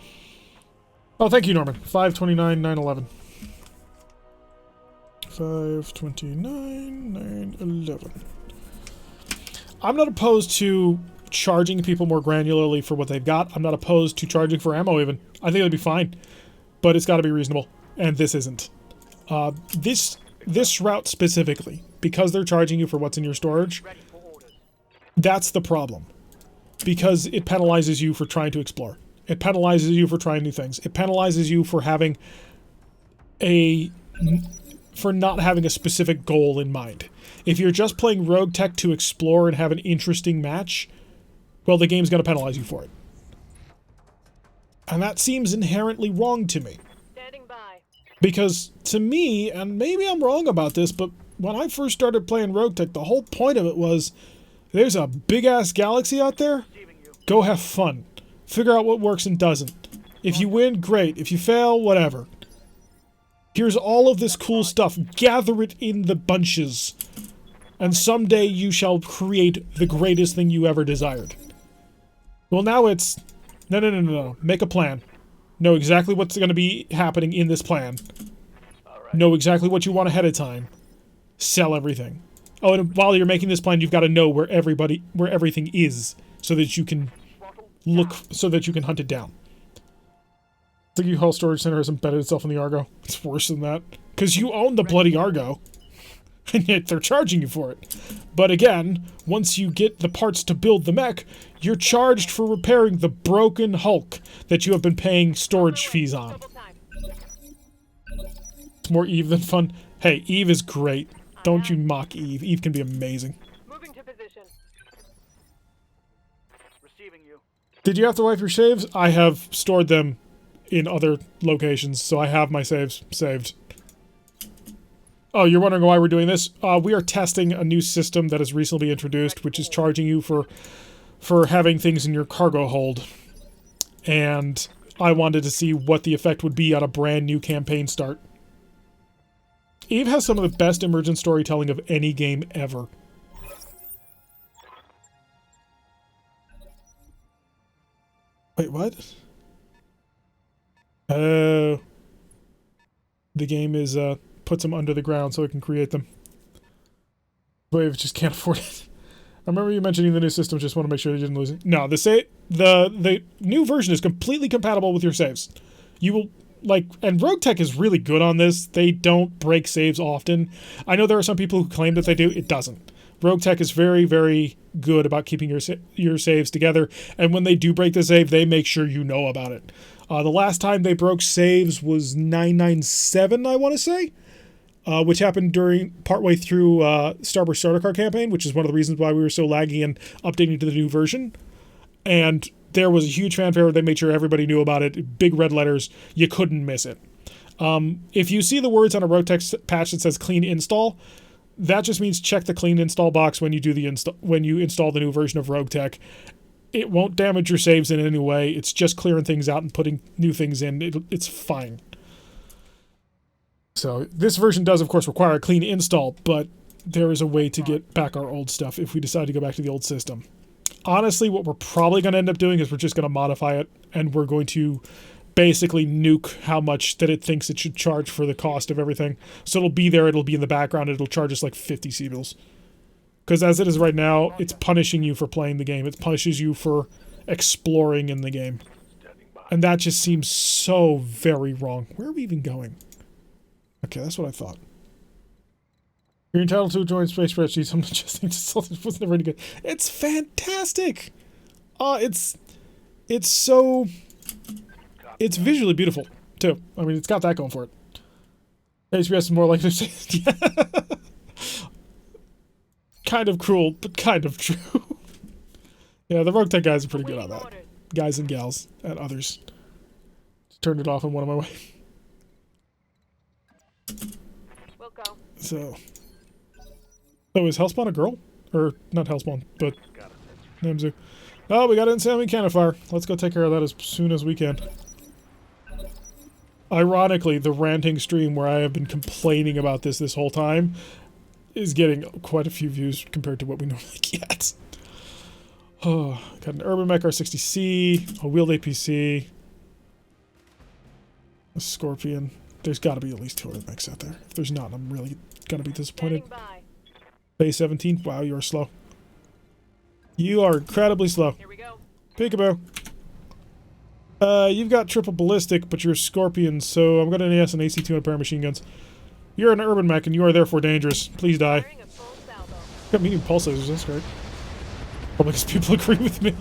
Oh, thank you, Norman. 529,911. 529,911. I'm not opposed to charging people more granularly for what they've got. I'm not opposed to charging for ammo even. I think it'd be fine. But it's got to be reasonable. And this isn't. This route specifically, because they're charging you for what's in your storage, that's the problem. Because it penalizes you for trying to explore. It penalizes you for trying new things. It penalizes you for having for not having a specific goal in mind. If you're just playing RogueTech to explore and have an interesting match, well, the game's going to penalize you for it. And that seems inherently wrong to me. Standing by. Because to me, and maybe I'm wrong about this, but when I first started playing RogueTech, the whole point of it was, there's a big-ass galaxy out there, go have fun. Figure out what works and doesn't. If you win, great. If you fail, whatever. Here's all of this cool stuff. Gather it in the bunches. And someday you shall create the greatest thing you ever desired. Well, now it's... No. Make a plan. Know exactly what's going to be happening in this plan. Know exactly what you want ahead of time. Sell everything. Oh, and while you're making this plan, you've got to know where everything is, so that you can hunt it down. The U-Haul storage center has embedded itself in the Argo. It's worse than that. Because you own the bloody Argo. And yet they're charging you for it. But again, once you get the parts to build the mech, you're charged for repairing the broken Hulk that you have been paying storage fees on. It's more Eve than fun. Hey, Eve is great. Don't you mock Eve. Eve can be amazing. Moving to position. Receiving you. Did you have to wipe your saves? I have stored them in other locations, so I have my saves saved. Oh, you're wondering why we're doing this? We are testing a new system that has recently introduced, which is charging you for having things in your cargo hold. And I wanted to see what the effect would be on a brand new campaign start. Eve has some of the best emergent storytelling of any game ever. Wait, what? The game is, puts them under the ground so it can create them. Wave just can't afford it. I remember you mentioning the new system, just want to make sure you didn't lose it. No, the new version is completely compatible with your saves. You will, and RogueTech is really good on this. They don't break saves often. I know there are some people who claim that they do. It doesn't. RogueTech is very, very good about keeping your saves together, and when they do break the save, they make sure you know about it. The last time they broke saves was 997, I want to say, which happened partway through Starburst Starter Car campaign, which is one of the reasons why we were so laggy and updating to the new version. And there was a huge fanfare. They made sure everybody knew about it. Big red letters. You couldn't miss it. If you see the words on a RogueTech patch that says clean install, that just means check the clean install box when you do when you install the new version of RogueTech. It won't damage your saves in any way. It's just clearing things out and putting new things in. It's fine. So this version does, of course, require a clean install, but there is a way to get back our old stuff if we decide to go back to the old system. Honestly, what we're probably going to end up doing is we're just going to modify it, and we're going to basically nuke how much that it thinks it should charge for the cost of everything. So it'll be there, it'll be in the background, it'll charge us like 50 C-bills. Because as it is right now, it's punishing you for playing the game. It punishes you for exploring in the game. And that just seems so very wrong. Where are we even going? Okay, that's what I thought. You're entitled to join Space Spreadsheets. I'm just thinking it was never any good. It's fantastic! It's visually beautiful, too. I mean, it's got that going for it. HBS is more likely to say... Kind of cruel, but kind of true. Yeah, the RogueTech guys are pretty good on that. Guys and gals, and others. Just turned it off on one of my way. We'll go. So... Oh, is Hellspawn a girl? Or, not Hellspawn, but... Namzu. Oh, we got insanely cannon fire. Let's go take care of that as soon as we can. Ironically, the ranting stream where I have been complaining about this whole time is getting quite a few views compared to what we normally get. Oh, got an Urban Mech R60C, a wheeled APC, a Scorpion. There's got to be at least 2 other mechs out there. If there's not, I'm really gonna be disappointed. Standing by. Bay 17. Wow, you are slow. You are incredibly slow. Here we go. Peekaboo. You've got triple ballistic, but you're a Scorpion, so I'm gonna ask an AC-2 and a pair of machine guns. You're an Urban Mech, and you are therefore dangerous. Please die. Firing a full salvo. Got medium pulse lasers, that's great. Probably because people agree with me.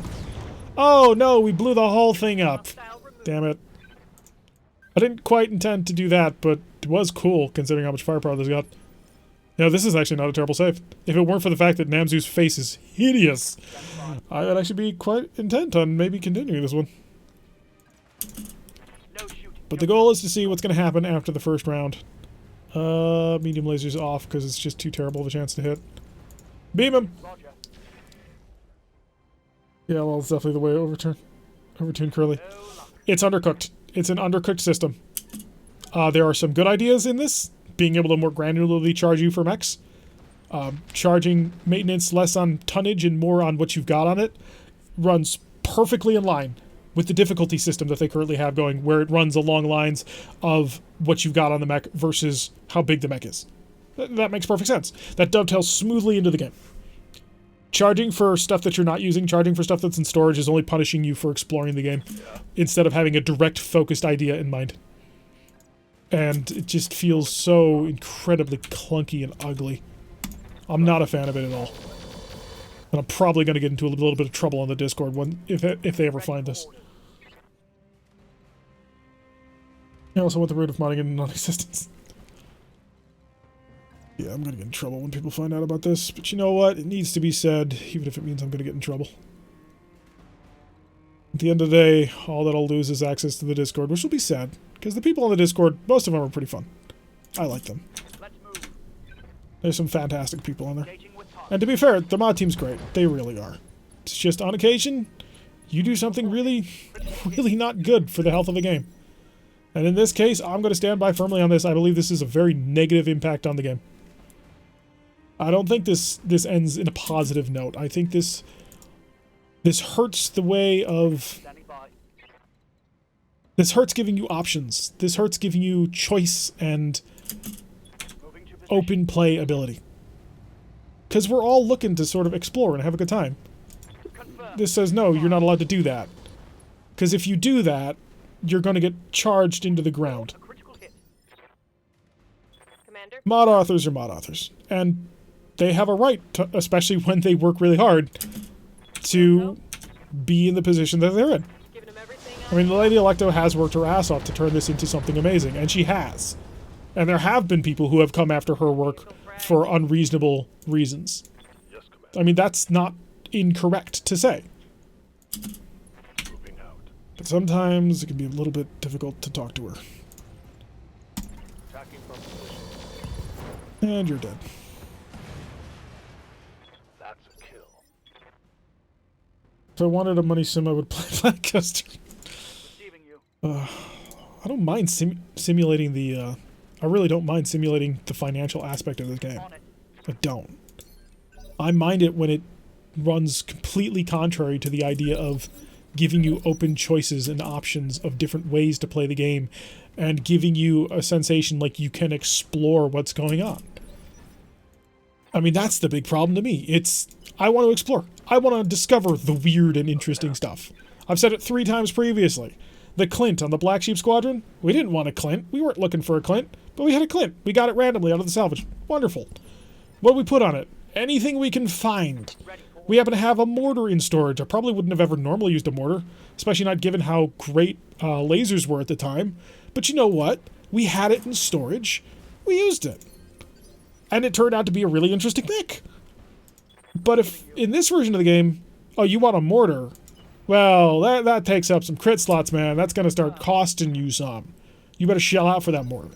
Oh no, we blew the whole thing up. Hostile removed. Damn it. I didn't quite intend to do that, but it was cool considering how much firepower this got. You know, this is actually not a terrible save. If it weren't for the fact that Namzu's face is hideous, I would actually be quite intent on maybe continuing this one. No shooting. But the goal is to see what's going to happen after the first round. Medium laser's off because it's just too terrible of a chance to hit. Beam him! Roger. Yeah, well, it's definitely the way to overturn Curly. No luck. It's undercooked. It's an undercooked system. There are some good ideas in this. Being able to more granularly charge you for mechs. Charging maintenance less on tonnage and more on what you've got on it. Runs perfectly in line with the difficulty system that they currently have going, where it runs along lines of what you've got on the mech versus how big the mech is. That makes perfect sense. That dovetails smoothly into the game. Charging for stuff that you're not using, charging for stuff that's in storage is only punishing you for exploring the game instead of having a direct focused idea in mind. And it just feels so incredibly clunky and ugly. I'm not a fan of it at all. And I'm probably going to get into a little bit of trouble on the Discord if they ever find this. I also want the root of modding into non-existence. Yeah, I'm going to get in trouble when people find out about this. But you know what? It needs to be said, even if it means I'm going to get in trouble. At the end of the day, all that I'll lose is access to the Discord, which will be sad. Because the people on the Discord, most of them are pretty fun. I like them. Let's move. There's some fantastic people on there. Engaging with target. And to be fair, the mod team's great. They really are. It's just on occasion, you do something really, really not good for the health of the game. And in this case, I'm going to stand by firmly on this. I believe this is a very negative impact on the game. I don't think this ends in a positive note. I think this hurts the way of... Standing by. This hurts giving you options. This hurts giving you choice and Moving to position. open play ability. Because we're all looking to sort of explore and have a good time. Confirm. This says, no, you're not allowed to do that. Because if you do that, you're going to get charged into the ground. A critical hit. Commander. Mod authors are mod authors. And they have a right, to, especially when they work really hard, to be in the position that they're in. Giving him everything. I mean, the Lady Electo has worked her ass off to turn this into something amazing, and she has. And there have been people who have come after her work for unreasonable reasons. Yes, Commander. I mean, that's not incorrect to say. Moving out. But sometimes it can be a little bit difficult to talk to her. Attacking from position. And you're dead. That's a kill. If I wanted a money sim, I would play Black Custard. Receiving you. I don't mind simulating the, I really don't mind simulating the financial aspect of this game. On it. I don't. I mind it when it runs completely contrary to the idea of giving you open choices and options of different ways to play the game and giving you a sensation like you can explore what's going on. I mean, that's the big problem to me. I want to explore. I want to discover the weird and interesting stuff. I've said it 3 times previously. The Clint on the Black Sheep Squadron, we didn't want a Clint. We weren't looking for a Clint, but we had a Clint. We got it randomly out of the salvage. Wonderful. What did we put on it? Anything we can find. Ready for We happen to have a mortar in storage. I probably wouldn't have ever normally used a mortar, especially not given how great lasers were at the time. But you know what? We had it in storage. We used it. And it turned out to be a really interesting mech. But if, in this version of the game, oh, you want a mortar? Well, that takes up some crit slots, man. That's going to start costing you some. You better shell out for that mortar.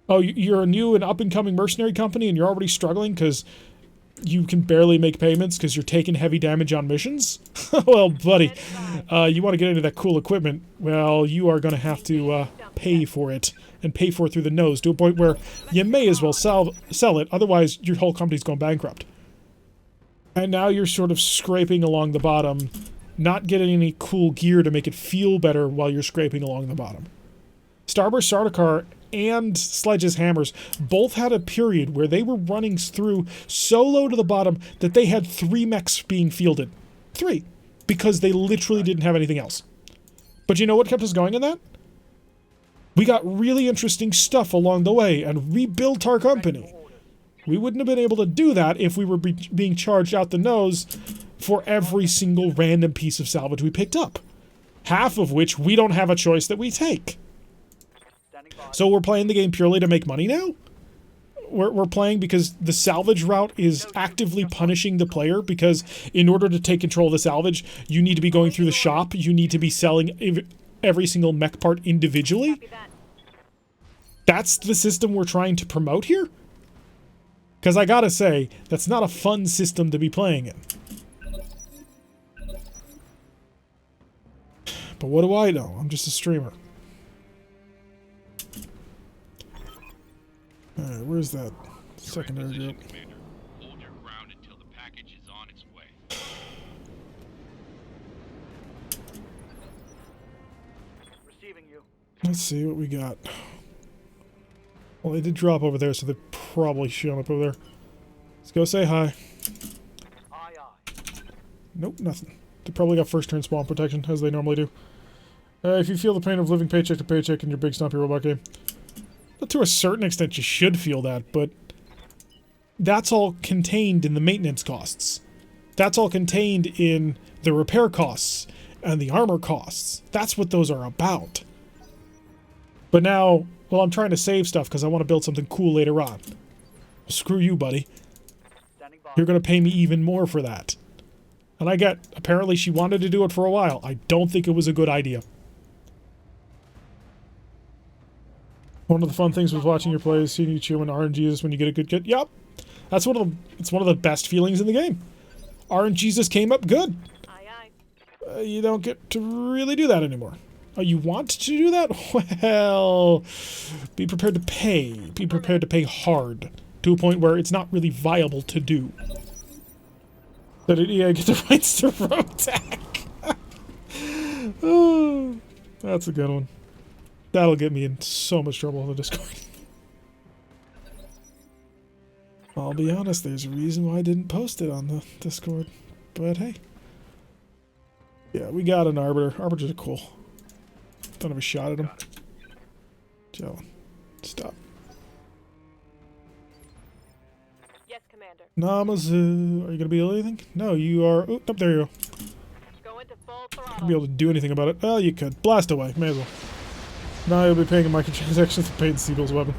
Oh, you're a new and up-and-coming mercenary company and you're already struggling because you can barely make payments because you're taking heavy damage on missions? Well, buddy, you want to get into that cool equipment, well, you are going to have to pay for it, and pay for it through the nose, to a point where you may as well sell it, otherwise your whole company's going bankrupt. And now you're sort of scraping along the bottom, not getting any cool gear to make it feel better while you're scraping along the bottom. Starburst Sardaukar and Sledge's hammers both had a period where they were running through so low to the bottom that they had 3 mechs being fielded. 3. Because they literally didn't have anything else. But you know what kept us going in that? We got really interesting stuff along the way and rebuilt our company. We wouldn't have been able to do that if we were being charged out the nose for every single random piece of salvage we picked up. Half of which we don't have a choice that we take. So we're playing the game purely to make money now? We're playing because the salvage route is actively punishing the player, because in order to take control of the salvage, you need to be going through the shop, you need to be selling every single mech part individually? That's the system we're trying to promote here? Because I gotta say, that's not a fun system to be playing in. But what do I know? I'm just a streamer. Alright, where's that secondary group? Commander. Hold your ground until the package is on its way. Receiving you. Let's see what we got. Well, they did drop over there, so they're probably showing up over there. Let's go say hi. Aye, aye. Nope, nothing. They probably got first turn spawn protection, as they normally do. If you feel the pain of living paycheck to paycheck in your big stompy robot game. But to a certain extent, you should feel that, but that's all contained in the maintenance costs. That's all contained in the repair costs and the armor costs. That's what those are about. But now, well, I'm trying to save stuff because I want to build something cool later on. Screw you, buddy. Standing by. You're going to pay me even more for that. And I get, apparently she wanted to do it for a while. I don't think it was a good idea. One of the fun things was watching your plays, seeing you cheer when RNGesus when you get a good kit. Yup. It's one of the best feelings in the game. RNGesus came up good. Aye, aye. You don't get to really do that anymore. Oh, you want to do that? Well, be prepared to pay. Be prepared to pay hard. To a point where it's not really viable to do. But yeah, get the rights to RogueTech. Oh, that's a good one. That'll get me in so much trouble on the Discord. I'll be honest, there's a reason why I didn't post it on the Discord. But hey. Yeah, we got an Arbiter. Arbiters are cool. Don't have a shot at them. Joe, stop. Yes, Commander. Namazu. Are you going to be able to do anything? No, you are... Oh, there you go. Go into full Be throttle. able to do anything about it. Well, you could. Blast away. May as well. Now you'll be paying a microtransactions to pay the Seagull's weapon.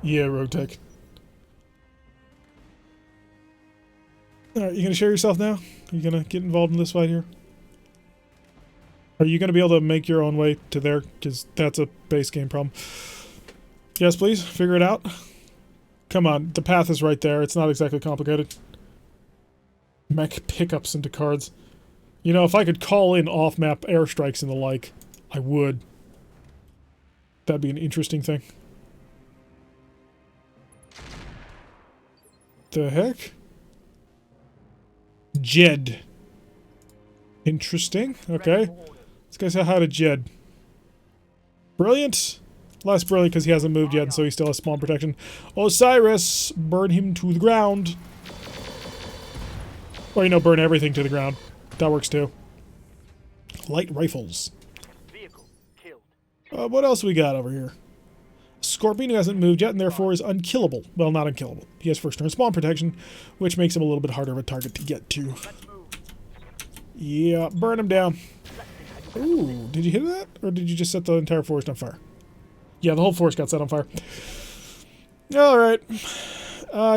Yeah, RogueTech. Alright, you gonna share yourself now? Are you gonna get involved in this fight here? Are you gonna be able to make your own way to there? Because that's a base game problem. Yes, please. Figure it out. Come on, the path is right there. It's not exactly complicated. Mech pickups into cards. You know, if I could call in off-map airstrikes and the like, I would. That'd be an interesting thing. The heck? Jed. Interesting. Okay. Let's go say hi to Jed. Brilliant. Less brilliant because he hasn't moved yet, so he still has spawn protection. Osiris! Burn him to the ground. Or, you know, burn everything to the ground. That works too. Light rifles. Vehicle killed. What else we got over here? Scorpion, who hasn't moved yet and therefore is unkillable. Well, not unkillable. He has first turn spawn protection, which makes him a little bit harder of a target to get to. Let's move. Yeah, burn him down. Ooh, did you hit that? Or did you just set the entire forest on fire? Yeah, the whole forest got set on fire. Alright.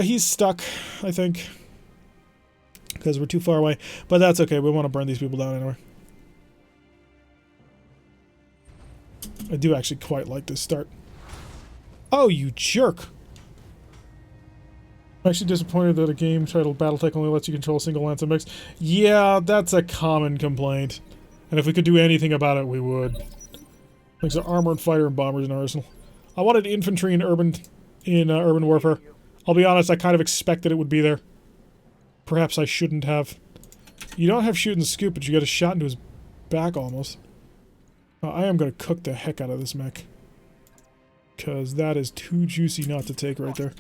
He's stuck, I think. Because we're too far away. But that's okay, we want to burn these people down anyway. I do actually quite like this start. Oh, you jerk! I'm actually disappointed that a game titled BattleTech only lets you control a single lance and mix. Yeah, that's a common complaint. And if we could do anything about it, we would. Makes an armor and fighter and bombers in Arsenal. I wanted infantry in urban warfare. I'll be honest, I kind of expected it would be there. perhaps I shouldn't have. You don't have shoot and scoop, but you got a shot into his back almost. I am going to cook the heck out of this mech. Because that is too juicy not to take right there.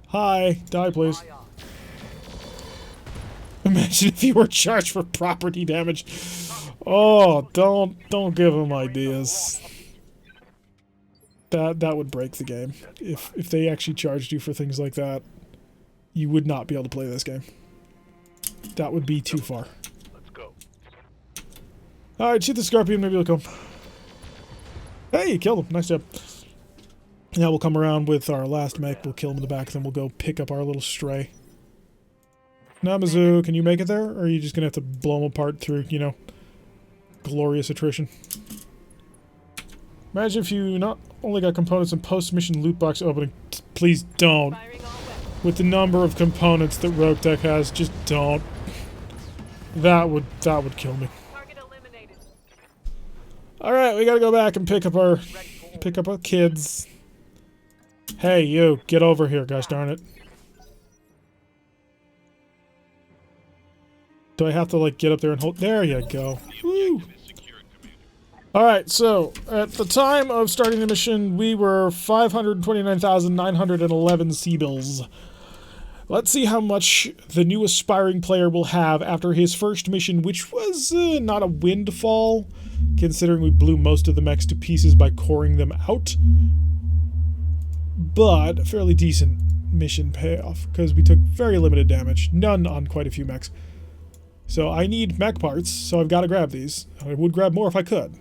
Hi, die please. Imagine if you were charged for property damage. Oh, don't give him ideas. That would break the game. If they actually charged you for things like that, you would not be able to play this game. That would be too far. Let's go. Alright, shoot the Scorpion, maybe he'll come. Hey, you killed him. Nice job. Now we'll come around with our last mech, we'll kill him in the back, then we'll go pick up our little stray. Namazu, can you make it there? Or are you just gonna have to blow him apart through, you know, glorious attrition? Imagine if you not only got components and post-mission loot box opening. Please don't. Firing all weapons. With the number of components that RogueTech has, just don't. That would kill me. Target eliminated. Alright, we gotta go back and pick up our kids. Hey, you, get over here, gosh darn it. Do I have to, like, get up there and hold? There you go. Woo! Alright, so, at the time of starting the mission, we were 529,911 Seabills. Let's see how much the new aspiring player will have after his first mission, which was not a windfall, considering we blew most of the mechs to pieces by coring them out. But a fairly decent mission payoff, because we took very limited damage, none on quite a few mechs. So I need mech parts, so I've got to grab these. I would grab more if I could.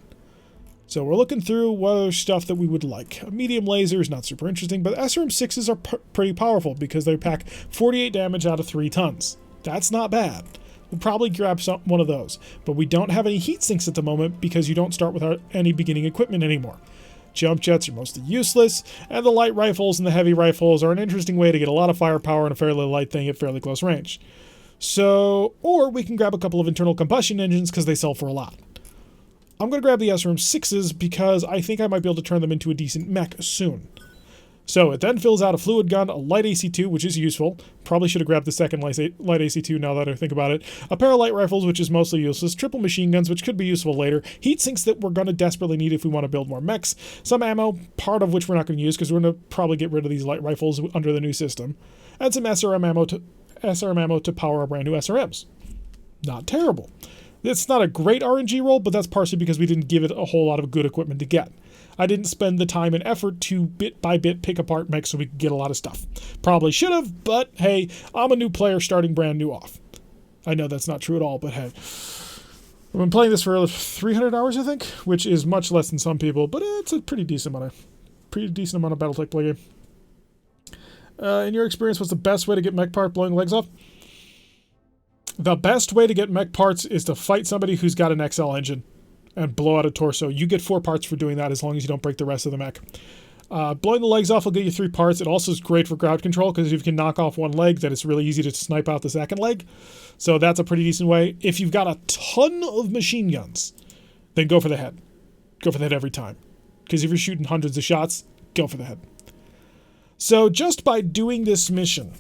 So we're looking through what other stuff that we would like. A medium laser is not super interesting, but SRM-6s are pretty powerful because they pack 48 damage out of 3 tons. That's not bad. We'll probably grab one of those. But we don't have any heat sinks at the moment because you don't start without any beginning equipment anymore. Jump jets are mostly useless, and the light rifles and the heavy rifles are an interesting way to get a lot of firepower and a fairly light thing at fairly close range. So, or we can grab a couple of internal combustion engines because they sell for a lot. I'm going to grab the SRM-6s because I think I might be able to turn them into a decent mech soon. So it then fills out a fluid gun, a light AC-2, which is useful. Probably should have grabbed the second light AC-2 now that I think about it. A pair of light rifles, which is mostly useless. Triple machine guns, which could be useful later. Heat sinks that we're going to desperately need if we want to build more mechs. Some ammo, part of which we're not going to use because we're going to probably get rid of these light rifles under the new system. And some SRM ammo to power our brand new SRMs. Not terrible. It's not a great RNG roll, but that's partially because we didn't give it a whole lot of good equipment to get. I didn't spend the time and effort to bit by bit pick apart mechs so we could get a lot of stuff. Probably should have, but hey, I'm a new player starting brand new off. I know that's not true at all, but hey. I've been playing this for 300 hours, I think, which is much less than some people, but it's a pretty decent amount of BattleTech play game. In your experience, what's the best way to get mech part blowing legs off? The best way to get mech parts is to fight somebody who's got an XL engine and blow out a torso. You get 4 parts for doing that as long as you don't break the rest of the mech. Blowing the legs off will get you 3 parts. It also is great for crowd control because if you can knock off one leg, then it's really easy to snipe out the second leg. So that's a pretty decent way. If you've got a ton of machine guns, then go for the head. Go for the head every time. Because if you're shooting hundreds of shots, go for the head. So just by doing this mission,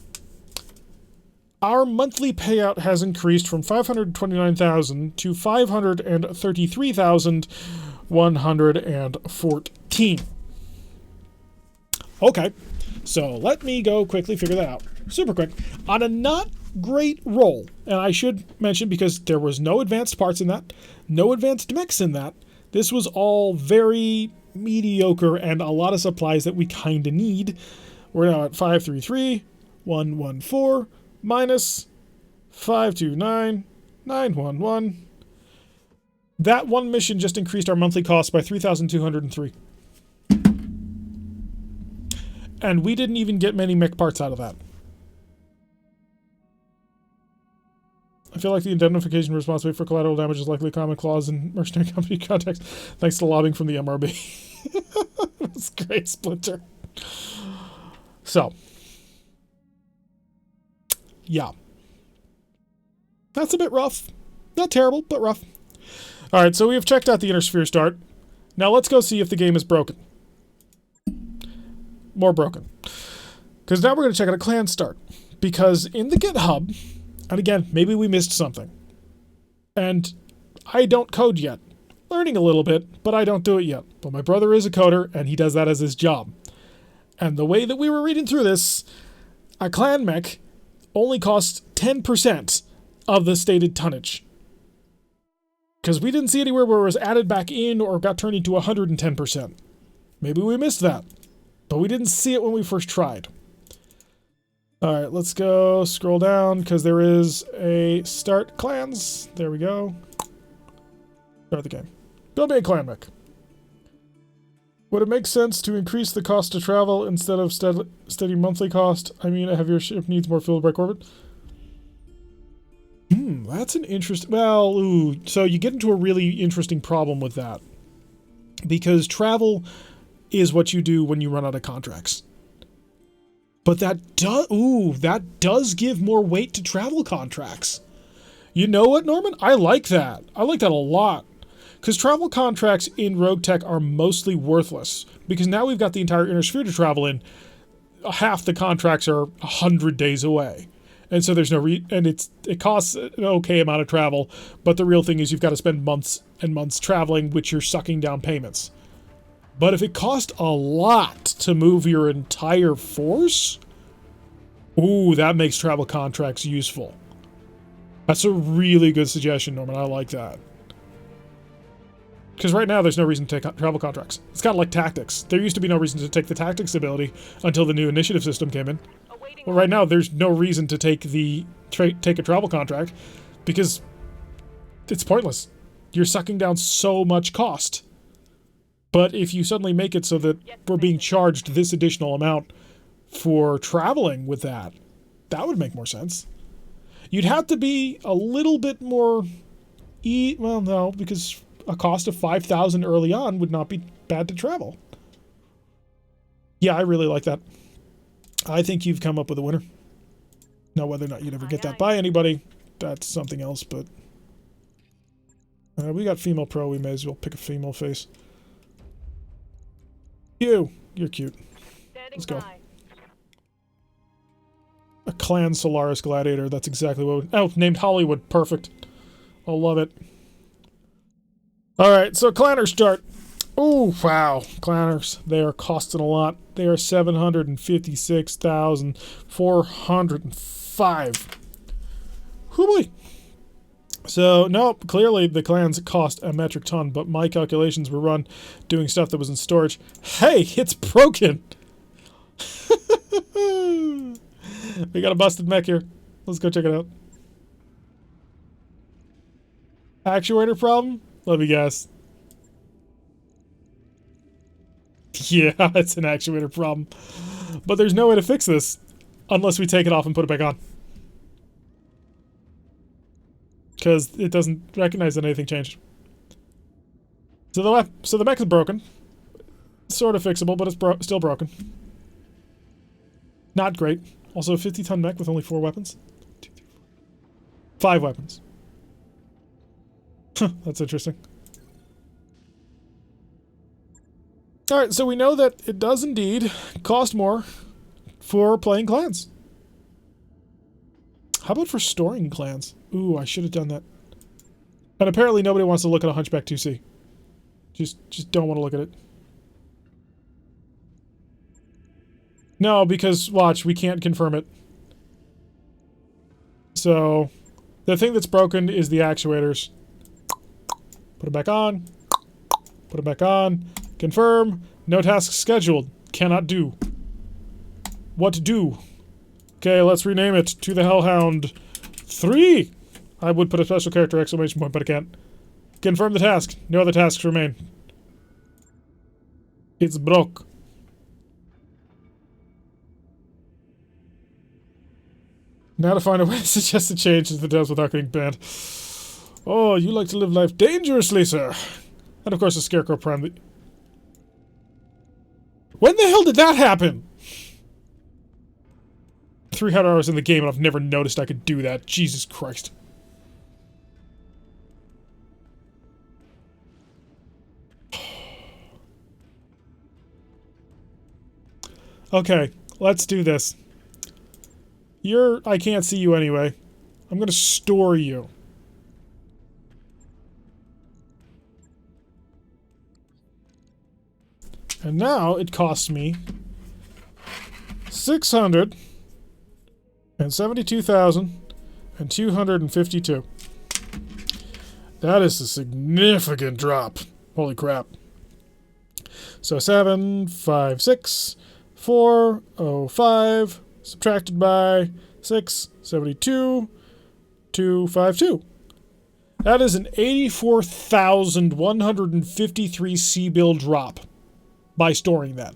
our monthly payout has increased from 529,000 to 533,114. Okay, so let me go quickly figure that out. Super quick. On a not great roll, and I should mention because there was no advanced parts in that, no advanced mechs in that, this was all very mediocre and a lot of supplies that we kind of need. We're now at 533,114 minus 529,911. That one mission just increased our monthly cost by 3,203. And we didn't even get many mech parts out of that. I feel like the indemnification responsibility for collateral damage is likely a common clause in mercenary company contracts, thanks to lobbying from the MRB. That's great, Splinter. So, yeah. That's a bit rough. Not terrible, but rough. Alright, so we have checked out the Inner Sphere start. Now let's go see if the game is broken. More broken. Because now we're going to check out a clan start. Because in the GitHub, And again, maybe we missed something. And I don't code yet. Learning a little bit, but I don't do it yet. But my brother is a coder, and he does that as his job. And the way that we were reading through this, a clan mech only costs 10% of the stated tonnage. Because we didn't see anywhere where it was added back in or got turned into 110%. Maybe we missed that. But we didn't see it when we first tried. Alright, let's go scroll down, because there is a start clans. There we go. Start the game. Go be a clan mech. Would it make sense to increase the cost to travel instead of steady monthly cost? I mean, have your ship needs more fuel to break orbit? That's an interesting... Well, ooh, so you get into a really interesting problem with that. Because travel is what you do when you run out of contracts. But that does give more weight to travel contracts. You know what, Norman? I like that. I like that a lot. Because travel contracts in RogueTech are mostly worthless. Because now we've got the entire inner sphere to travel in. Half the contracts are 100 days away. And so there's no and it costs an okay amount of travel, but the real thing is you've got to spend months and months traveling, which you're sucking down payments. But if it costs a lot to move your entire force, ooh, that makes travel contracts useful. That's a really good suggestion, Norman. I like that. Because right now there's no reason to take travel contracts. It's kind of like tactics. There used to be no reason to take the tactics ability until the new initiative system came in. Well, right now there's no reason to take take a travel contract because it's pointless. You're sucking down so much cost. But if you suddenly make it so that we're being charged this additional amount for traveling with that, that would make more sense. You'd have to be a little bit more... well, no, because a cost of 5,000 early on would not be bad to travel. Yeah, I really like that. I think you've come up with a winner. Now, whether or not you'd ever get that by anybody, that's something else, but... we got female pro, we may as well pick a female face. You're cute. Let's go. A clan Solaris Gladiator, that's exactly what... Oh, named Hollywood, perfect. I'll love it. Alright, so Clanner start. Oh, wow. Clanners, they are costing a lot. They are 756,405. Whoo boy. So, nope, clearly the clans cost a metric ton, but my calculations were run doing stuff that was in storage. Hey, it's broken! We got a busted mech here. Let's go check it out. Actuator problem? Let me guess. Yeah, it's an actuator problem. But there's no way to fix this unless we take it off and put it back on. Because it doesn't recognize that anything changed. So the mech is broken. Sort of fixable, but it's still broken. Not great. Also a 50-ton mech with only 4 weapons. 5 weapons. That's interesting. Alright, so we know that it does indeed cost more for playing clans. How about for storing clans? Ooh, I should have done that. And apparently nobody wants to look at a Hunchback 2C. Just don't want to look at it. No, because, watch, we can't confirm it. So, the thing that's broken is the actuators. Put it back on. Put it back on. Confirm. No tasks scheduled. Cannot do. What to do? Okay, let's rename it to the Hellhound 3. I would put a special character exclamation point, but I can't. Confirm the task. No other tasks remain. It's broke. Now to find a way to suggest a change to the deals without getting banned. Oh, you like to live life dangerously, sir. And of course the Scarecrow Prime. When the hell did that happen? 300 hours in the game and I've never noticed I could do that. Jesus Christ. Okay, let's do this. I can't see you anyway. I'm going to store you. And now it costs me 672,252. That is a significant drop. Holy crap. So 756,405 subtracted by 672,252. That is an 84,153 C-bill drop by storing that.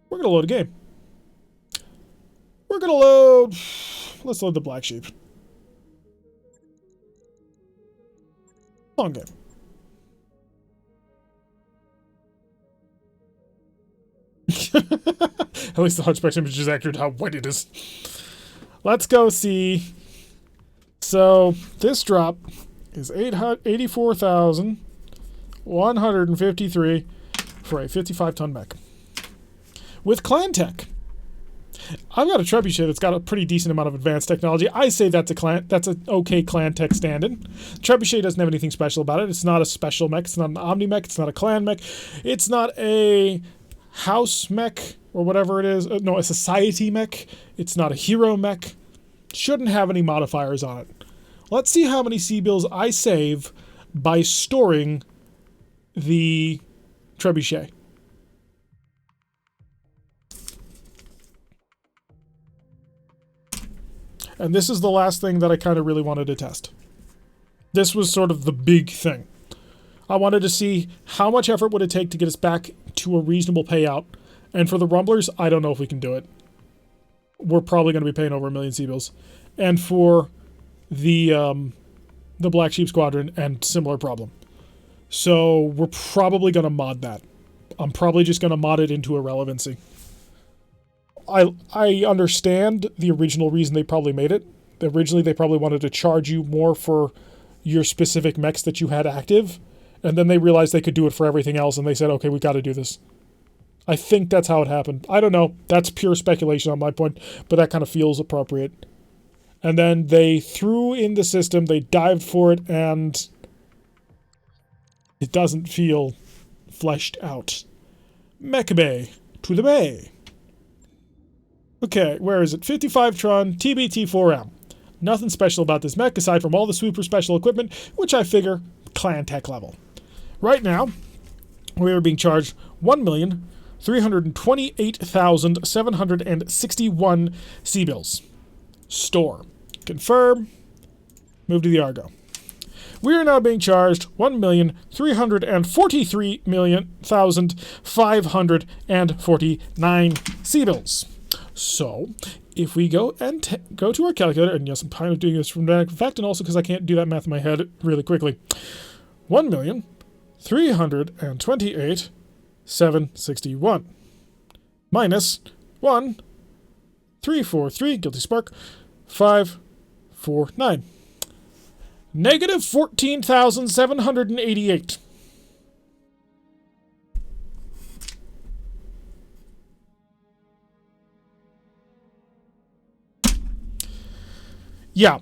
We're going to load a game. We're going to load... Let's load the Black Sheep. Long game. At least the Hunchback's image is accurate how white it is. Let's go see. So, this drop is 84,153 for a 55-ton mech. With clan tech. I've got a trebuchet that's got a pretty decent amount of advanced technology. I say that's an okay clan tech stand-in. Trebuchet doesn't have anything special about it. It's not a special mech. It's not an omni mech. It's not a clan mech. It's not a house mech or whatever it is. No, a society mech. It's not a hero mech. Shouldn't have any modifiers on it. Let's see how many C-bills I save by storing the trebuchet. And this is the last thing that I kind of really wanted to test. This was sort of the big thing. I wanted to see how much effort would it take to get us back to a reasonable payout. And for the Rumblers, I don't know if we can do it. We're probably going to be paying over 1 million C-bills. And for the Black Sheep Squadron, and similar problem. So we're probably going to mod that. I'm probably just going to mod it into irrelevancy. I understand the original reason they probably made it. Originally, they probably wanted to charge you more for your specific mechs that you had active, and then they realized they could do it for everything else, and they said, okay, we got to do this. I think that's how it happened. I don't know. That's pure speculation on my point, but that kind of feels appropriate. And then they threw in the system, they dived for it, and it doesn't feel fleshed out. Mech Bay. To the Bay. Okay, where is it? 55-Tron TBT-4M. Nothing special about this mech aside from all the super special equipment, which I figure clan tech level. Right now, we are being charged 1,328,761 C-bills. Store. Confirm. Move to the Argo. We are now being charged 1,343,549 C-bills. So, if we go and go to our calculator, and yes, I'm kind of doing this from that fact, and also because I can't do that math in my head really quickly. 1,328,761 minus 1,343, guilty spark, 549. Negative 14,788. Yeah.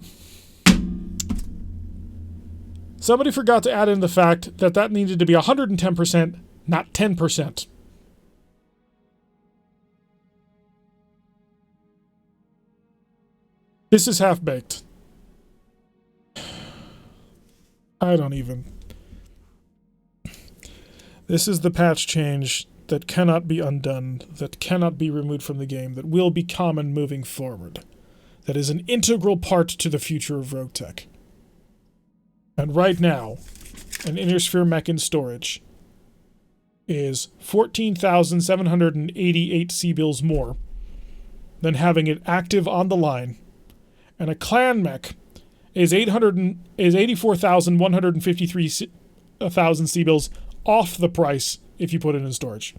Somebody forgot to add in the fact that that needed to be 110%, not 10%. This is half-baked. I don't even... This is the patch change that cannot be undone, that cannot be removed from the game, that will be common moving forward. That is an integral part to the future of RogueTech. And right now, an Inner Mech in storage is 14,788 C-bills more than having it active on the line, and a clan mech is 84,153 C-bills off the price if you put it in storage.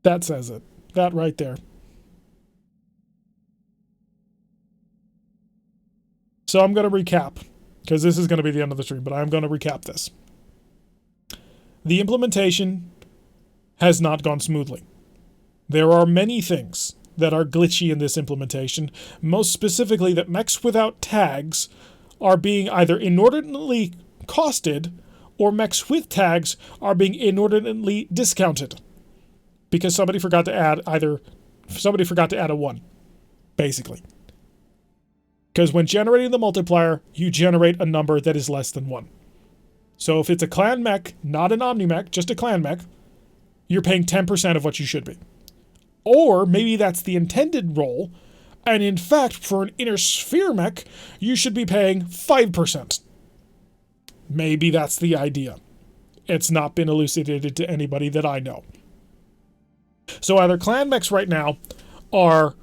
That says it. That right there. So I'm going to recap, because this is going to be the end of the stream, but I'm going to recap this. The implementation has not gone smoothly. There are many things that are glitchy in this implementation, most specifically that mechs without tags are being either inordinately costed or mechs with tags are being inordinately discounted because somebody forgot to add a 1, basically. Because when generating the multiplier, you generate a number that is less than 1. So if it's a clan mech, not an omni mech, just a clan mech, you're paying 10% of what you should be. Or maybe that's the intended role, and in fact, for an inner sphere mech, you should be paying 5%. Maybe that's the idea. It's not been elucidated to anybody that I know. So either clan mechs right now are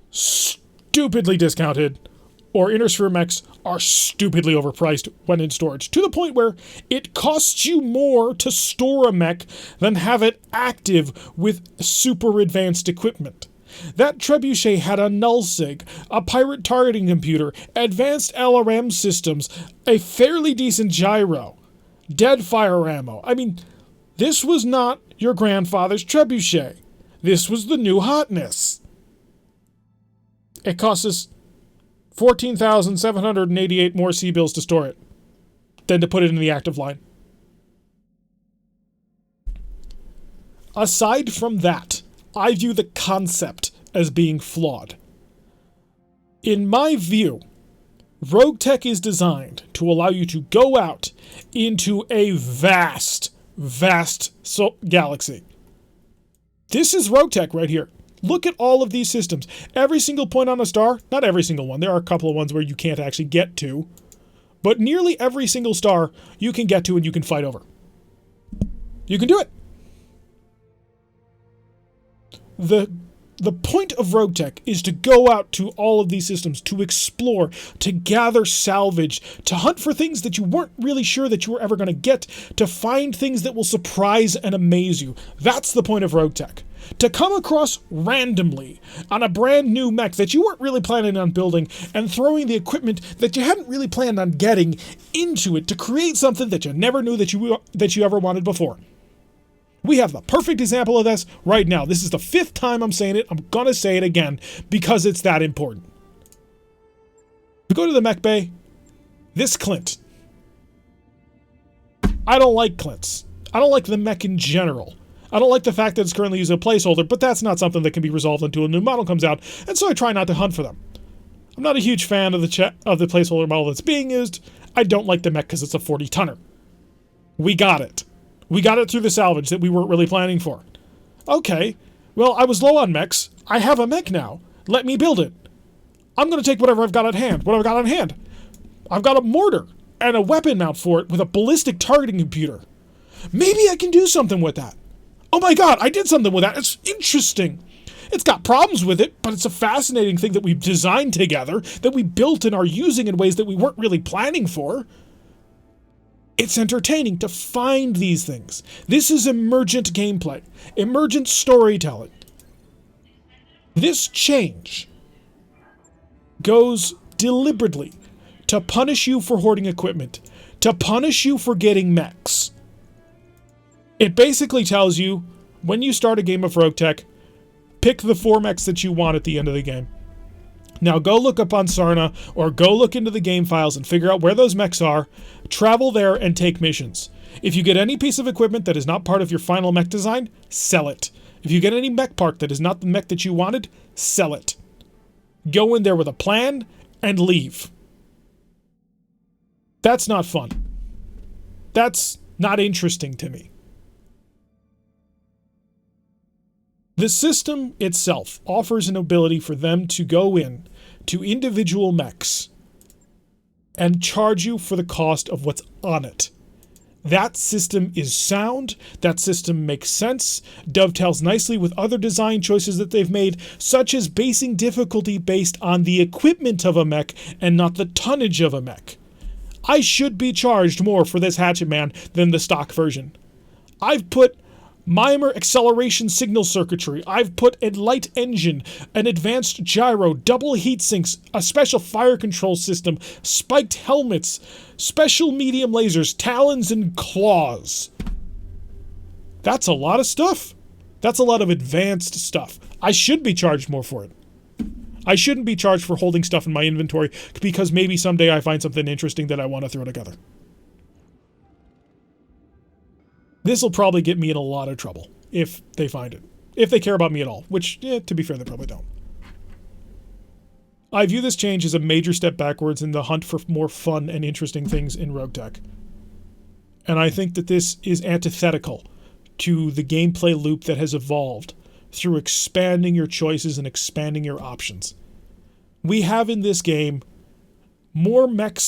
stupidly discounted, or inner sphere mechs are stupidly overpriced when in storage, to the point where it costs you more to store a mech than have it active with super advanced equipment. That trebuchet had a nullsig, a pirate targeting computer, advanced LRM systems, a fairly decent gyro, dead fire ammo. I mean, this was not your grandfather's trebuchet. This was the new hotness. It cost us 14,788 more C-bills to store it than to put it in the active line. Aside from that, I view the concept as being flawed. In my view, RogueTech is designed to allow you to go out into a vast galaxy. This is RogueTech right here. Look at all of these systems. Every single point on a star, not every single one, there are a couple of ones where you can't actually get to, but nearly every single star you can get to and you can fight over. You can do it. The point of RogueTech is to go out to all of these systems, to explore, to gather salvage, to hunt for things that you weren't really sure that you were ever going to get, to find things that will surprise and amaze you. That's the point of RogueTech. To come across randomly on a brand new mech that you weren't really planning on building and throwing the equipment that you hadn't really planned on getting into it to create something that you never knew that you ever wanted before. We have the perfect example of this right now. This is the 5th time I'm saying it. I'm going to say it again because it's that important. We go to the mech bay. This Clint. I don't like Clints. I don't like the mech in general. I don't like the fact that it's currently using a placeholder, but that's not something that can be resolved until a new model comes out, and so I try not to hunt for them. I'm not a huge fan of the placeholder model that's being used. I don't like the mech because it's a 40-tonner. We got it. We got it through the salvage that we weren't really planning for. Okay, well, I was low on mechs. I have a mech now. Let me build it. I'm going to take whatever I've got at hand. What have I got on hand? I've got a mortar and a weapon mount for it with a ballistic targeting computer. Maybe I can do something with that. Oh my god, I did something with that. It's interesting. It's got problems with it, but it's a fascinating thing that we've designed together, that we built and are using in ways that we weren't really planning for. It's entertaining to find these things. This is emergent gameplay, emergent storytelling. This change goes deliberately to punish you for hoarding equipment, to punish you for getting mechs. It basically tells you, when you start a game of RogueTech, pick the 4 mechs that you want at the end of the game. Now go look up on Sarna, or go look into the game files and figure out where those mechs are, travel there and take missions. If you get any piece of equipment that is not part of your final mech design, sell it. If you get any mech part that is not the mech that you wanted, sell it. Go in there with a plan and leave. That's not fun. That's not interesting to me. The system itself offers an ability for them to go in to individual mechs and charge you for the cost of what's on it. That system is sound, that system makes sense, dovetails nicely with other design choices that they've made, such as basing difficulty based on the equipment of a mech and not the tonnage of a mech. I should be charged more for this Hatchet Man than the stock version. I've put Mimer acceleration signal circuitry. I've put a light engine, an advanced gyro, double heat sinks, a special fire control system, spiked helmets, special medium lasers, talons, and claws. That's a lot of stuff. That's a lot of advanced stuff. I should be charged more for it. I shouldn't be charged for holding stuff in my inventory because maybe someday I find something interesting that I want to throw together. This will probably get me in a lot of trouble if they find it. If they care about me at all, which, to be fair, they probably don't. I view this change as a major step backwards in the hunt for more fun and interesting things in RogueTech. And I think that this is antithetical to the gameplay loop that has evolved through expanding your choices and expanding your options. We have in this game more mech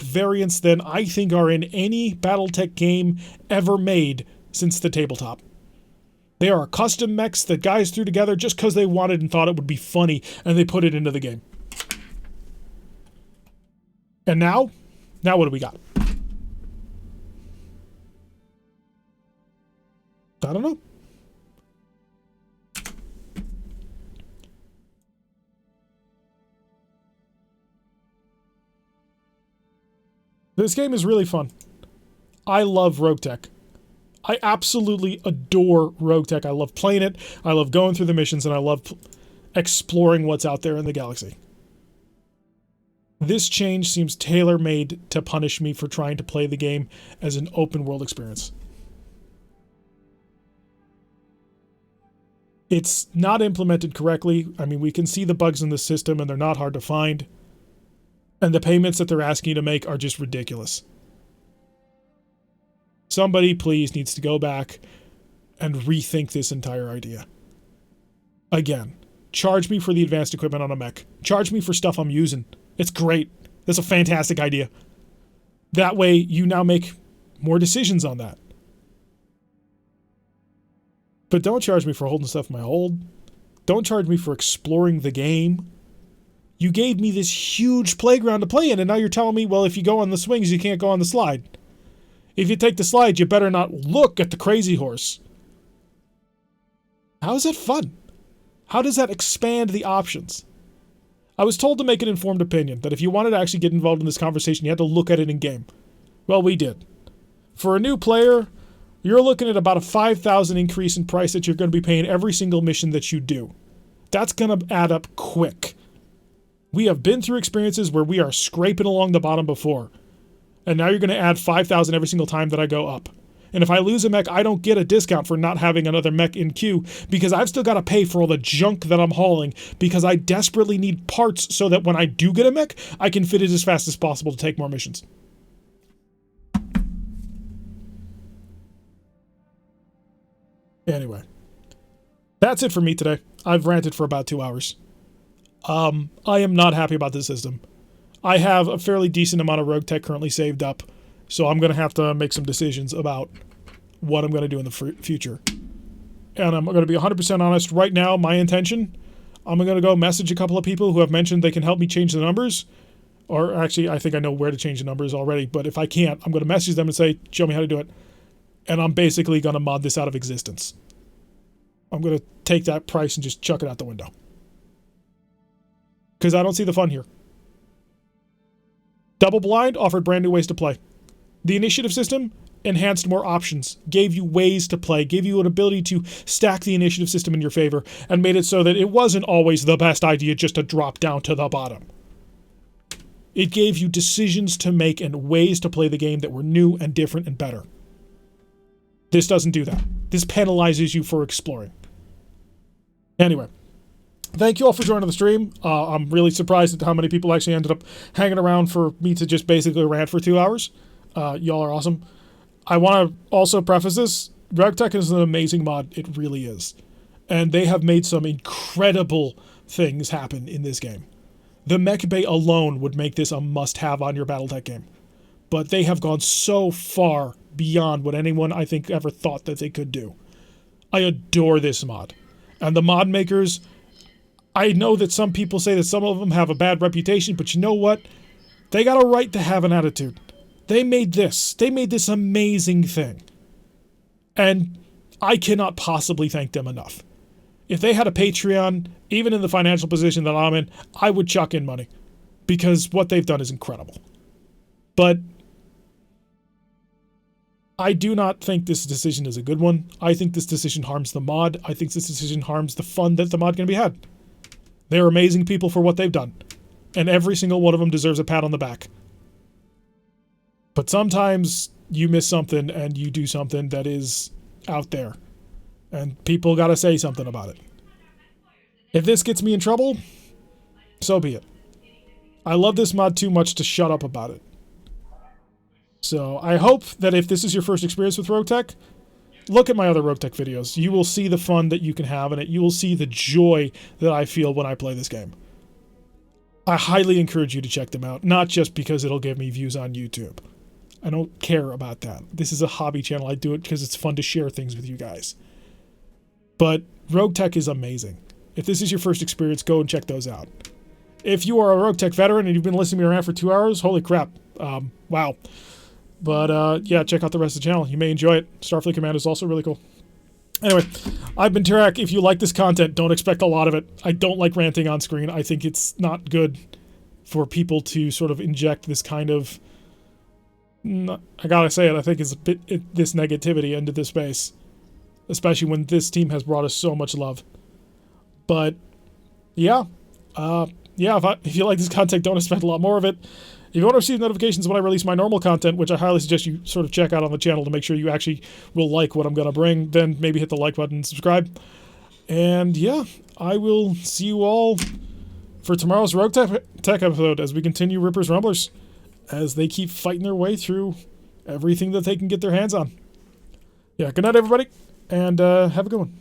variants than I think are in any BattleTech game ever made since the tabletop. They are custom mechs that guys threw together just because they wanted and thought it would be funny, and they put it into the game. And now what do we got? I don't know. This game is really fun. I love RogueTech. I absolutely adore RogueTech. I love playing it. I love going through the missions, and I love exploring what's out there in the galaxy. This change seems tailor-made to punish me for trying to play the game as an open-world experience. It's not implemented correctly. I mean, we can see the bugs in the system, and they're not hard to find. And the payments that they're asking you to make are just ridiculous. Somebody, please, needs to go back and rethink this entire idea. Again, charge me for the advanced equipment on a mech. Charge me for stuff I'm using. It's great. That's a fantastic idea. That way, you now make more decisions on that. But don't charge me for holding stuff in my hold. Don't charge me for exploring the game. You gave me this huge playground to play in, and now you're telling me, well, if you go on the swings, you can't go on the slide. If you take the slide, you better not look at the crazy horse. How is that fun? How does that expand the options? I was told to make an informed opinion, that if you wanted to actually get involved in this conversation, you had to look at it in game. Well, we did. For a new player, you're looking at about a 5,000 increase in price that you're going to be paying every single mission that you do. That's going to add up quick. We have been through experiences where we are scraping along the bottom before. And now you're going to add 5,000 every single time that I go up. And if I lose a mech, I don't get a discount for not having another mech in queue because I've still got to pay for all the junk that I'm hauling because I desperately need parts so that when I do get a mech, I can fit it as fast as possible to take more missions. Anyway, that's it for me today. I've ranted for about 2 hours. I am not happy about this system. I have a fairly decent amount of RogueTech currently saved up, so I'm going to have to make some decisions about what I'm going to do in the future. And I'm going to be 100% honest. Right now, my intention, I'm going to go message a couple of people who have mentioned they can help me change the numbers. Or actually, I think I know where to change the numbers already, but if I can't, I'm going to message them and say, show me how to do it. And I'm basically going to mod this out of existence. I'm going to take that price and just chuck it out the window. Because I don't see the fun here. Double Blind offered brand new ways to play. The initiative system enhanced more options, gave you ways to play, gave you an ability to stack the initiative system in your favor, and made it so that it wasn't always the best idea just to drop down to the bottom. It gave you decisions to make and ways to play the game that were new and different and better. This doesn't do that. This penalizes you for exploring. Anyway, thank you all for joining the stream. I'm really surprised at how many people actually ended up hanging around for me to just basically rant for 2 hours. Y'all are awesome. I want to also preface this. RogueTech is an amazing mod. It really is. And they have made some incredible things happen in this game. The mech bay alone would make this a must-have on your BattleTech game. But they have gone so far beyond what anyone, I think, ever thought that they could do. I adore this mod. And the mod makers, I know that some people say that some of them have a bad reputation, but you know what? They got a right to have an attitude. They made this. They made this amazing thing. And I cannot possibly thank them enough. If they had a Patreon, even in the financial position that I'm in, I would chuck in money because what they've done is incredible. But I do not think this decision is a good one. I think this decision harms the mod. I think this decision harms the fun that the mod can be had. They're amazing people for what they've done. And every single one of them deserves a pat on the back. But sometimes you miss something and you do something that is out there. And people gotta say something about it. If this gets me in trouble, so be it. I love this mod too much to shut up about it. So I hope that if this is your first experience with RogueTech, look at my other RogueTech videos. You will see the fun that you can have in it. You will see the joy that I feel when I play this game. I highly encourage you to check them out, not just because it'll give me views on YouTube. I don't care about that. This is a hobby channel. I do it because it's fun to share things with you guys. But RogueTech is amazing. If this is your first experience, go and check those out. If you are a RogueTech veteran and you've been listening to me around for 2 hours, holy crap. Wow. But yeah, check out the rest of the channel. You may enjoy it. Starfleet Command is also really cool. Anyway, I've been Tarak. If you like this content, don't expect a lot of it. I don't like ranting on screen. I think it's not good for people to sort of inject this kind of... I gotta say it, I think it's a bit this negativity into this space. Especially when this team has brought us so much love. But, yeah. If you like this content, don't expect a lot more of it. If you want to receive notifications when I release my normal content, which I highly suggest you sort of check out on the channel to make sure you actually will like what I'm going to bring, then maybe hit the like button and subscribe. And yeah, I will see you all for tomorrow's RogueTech episode as we continue Ripper's Rumblers, as they keep fighting their way through everything that they can get their hands on. Yeah, good night, everybody, and have a good one.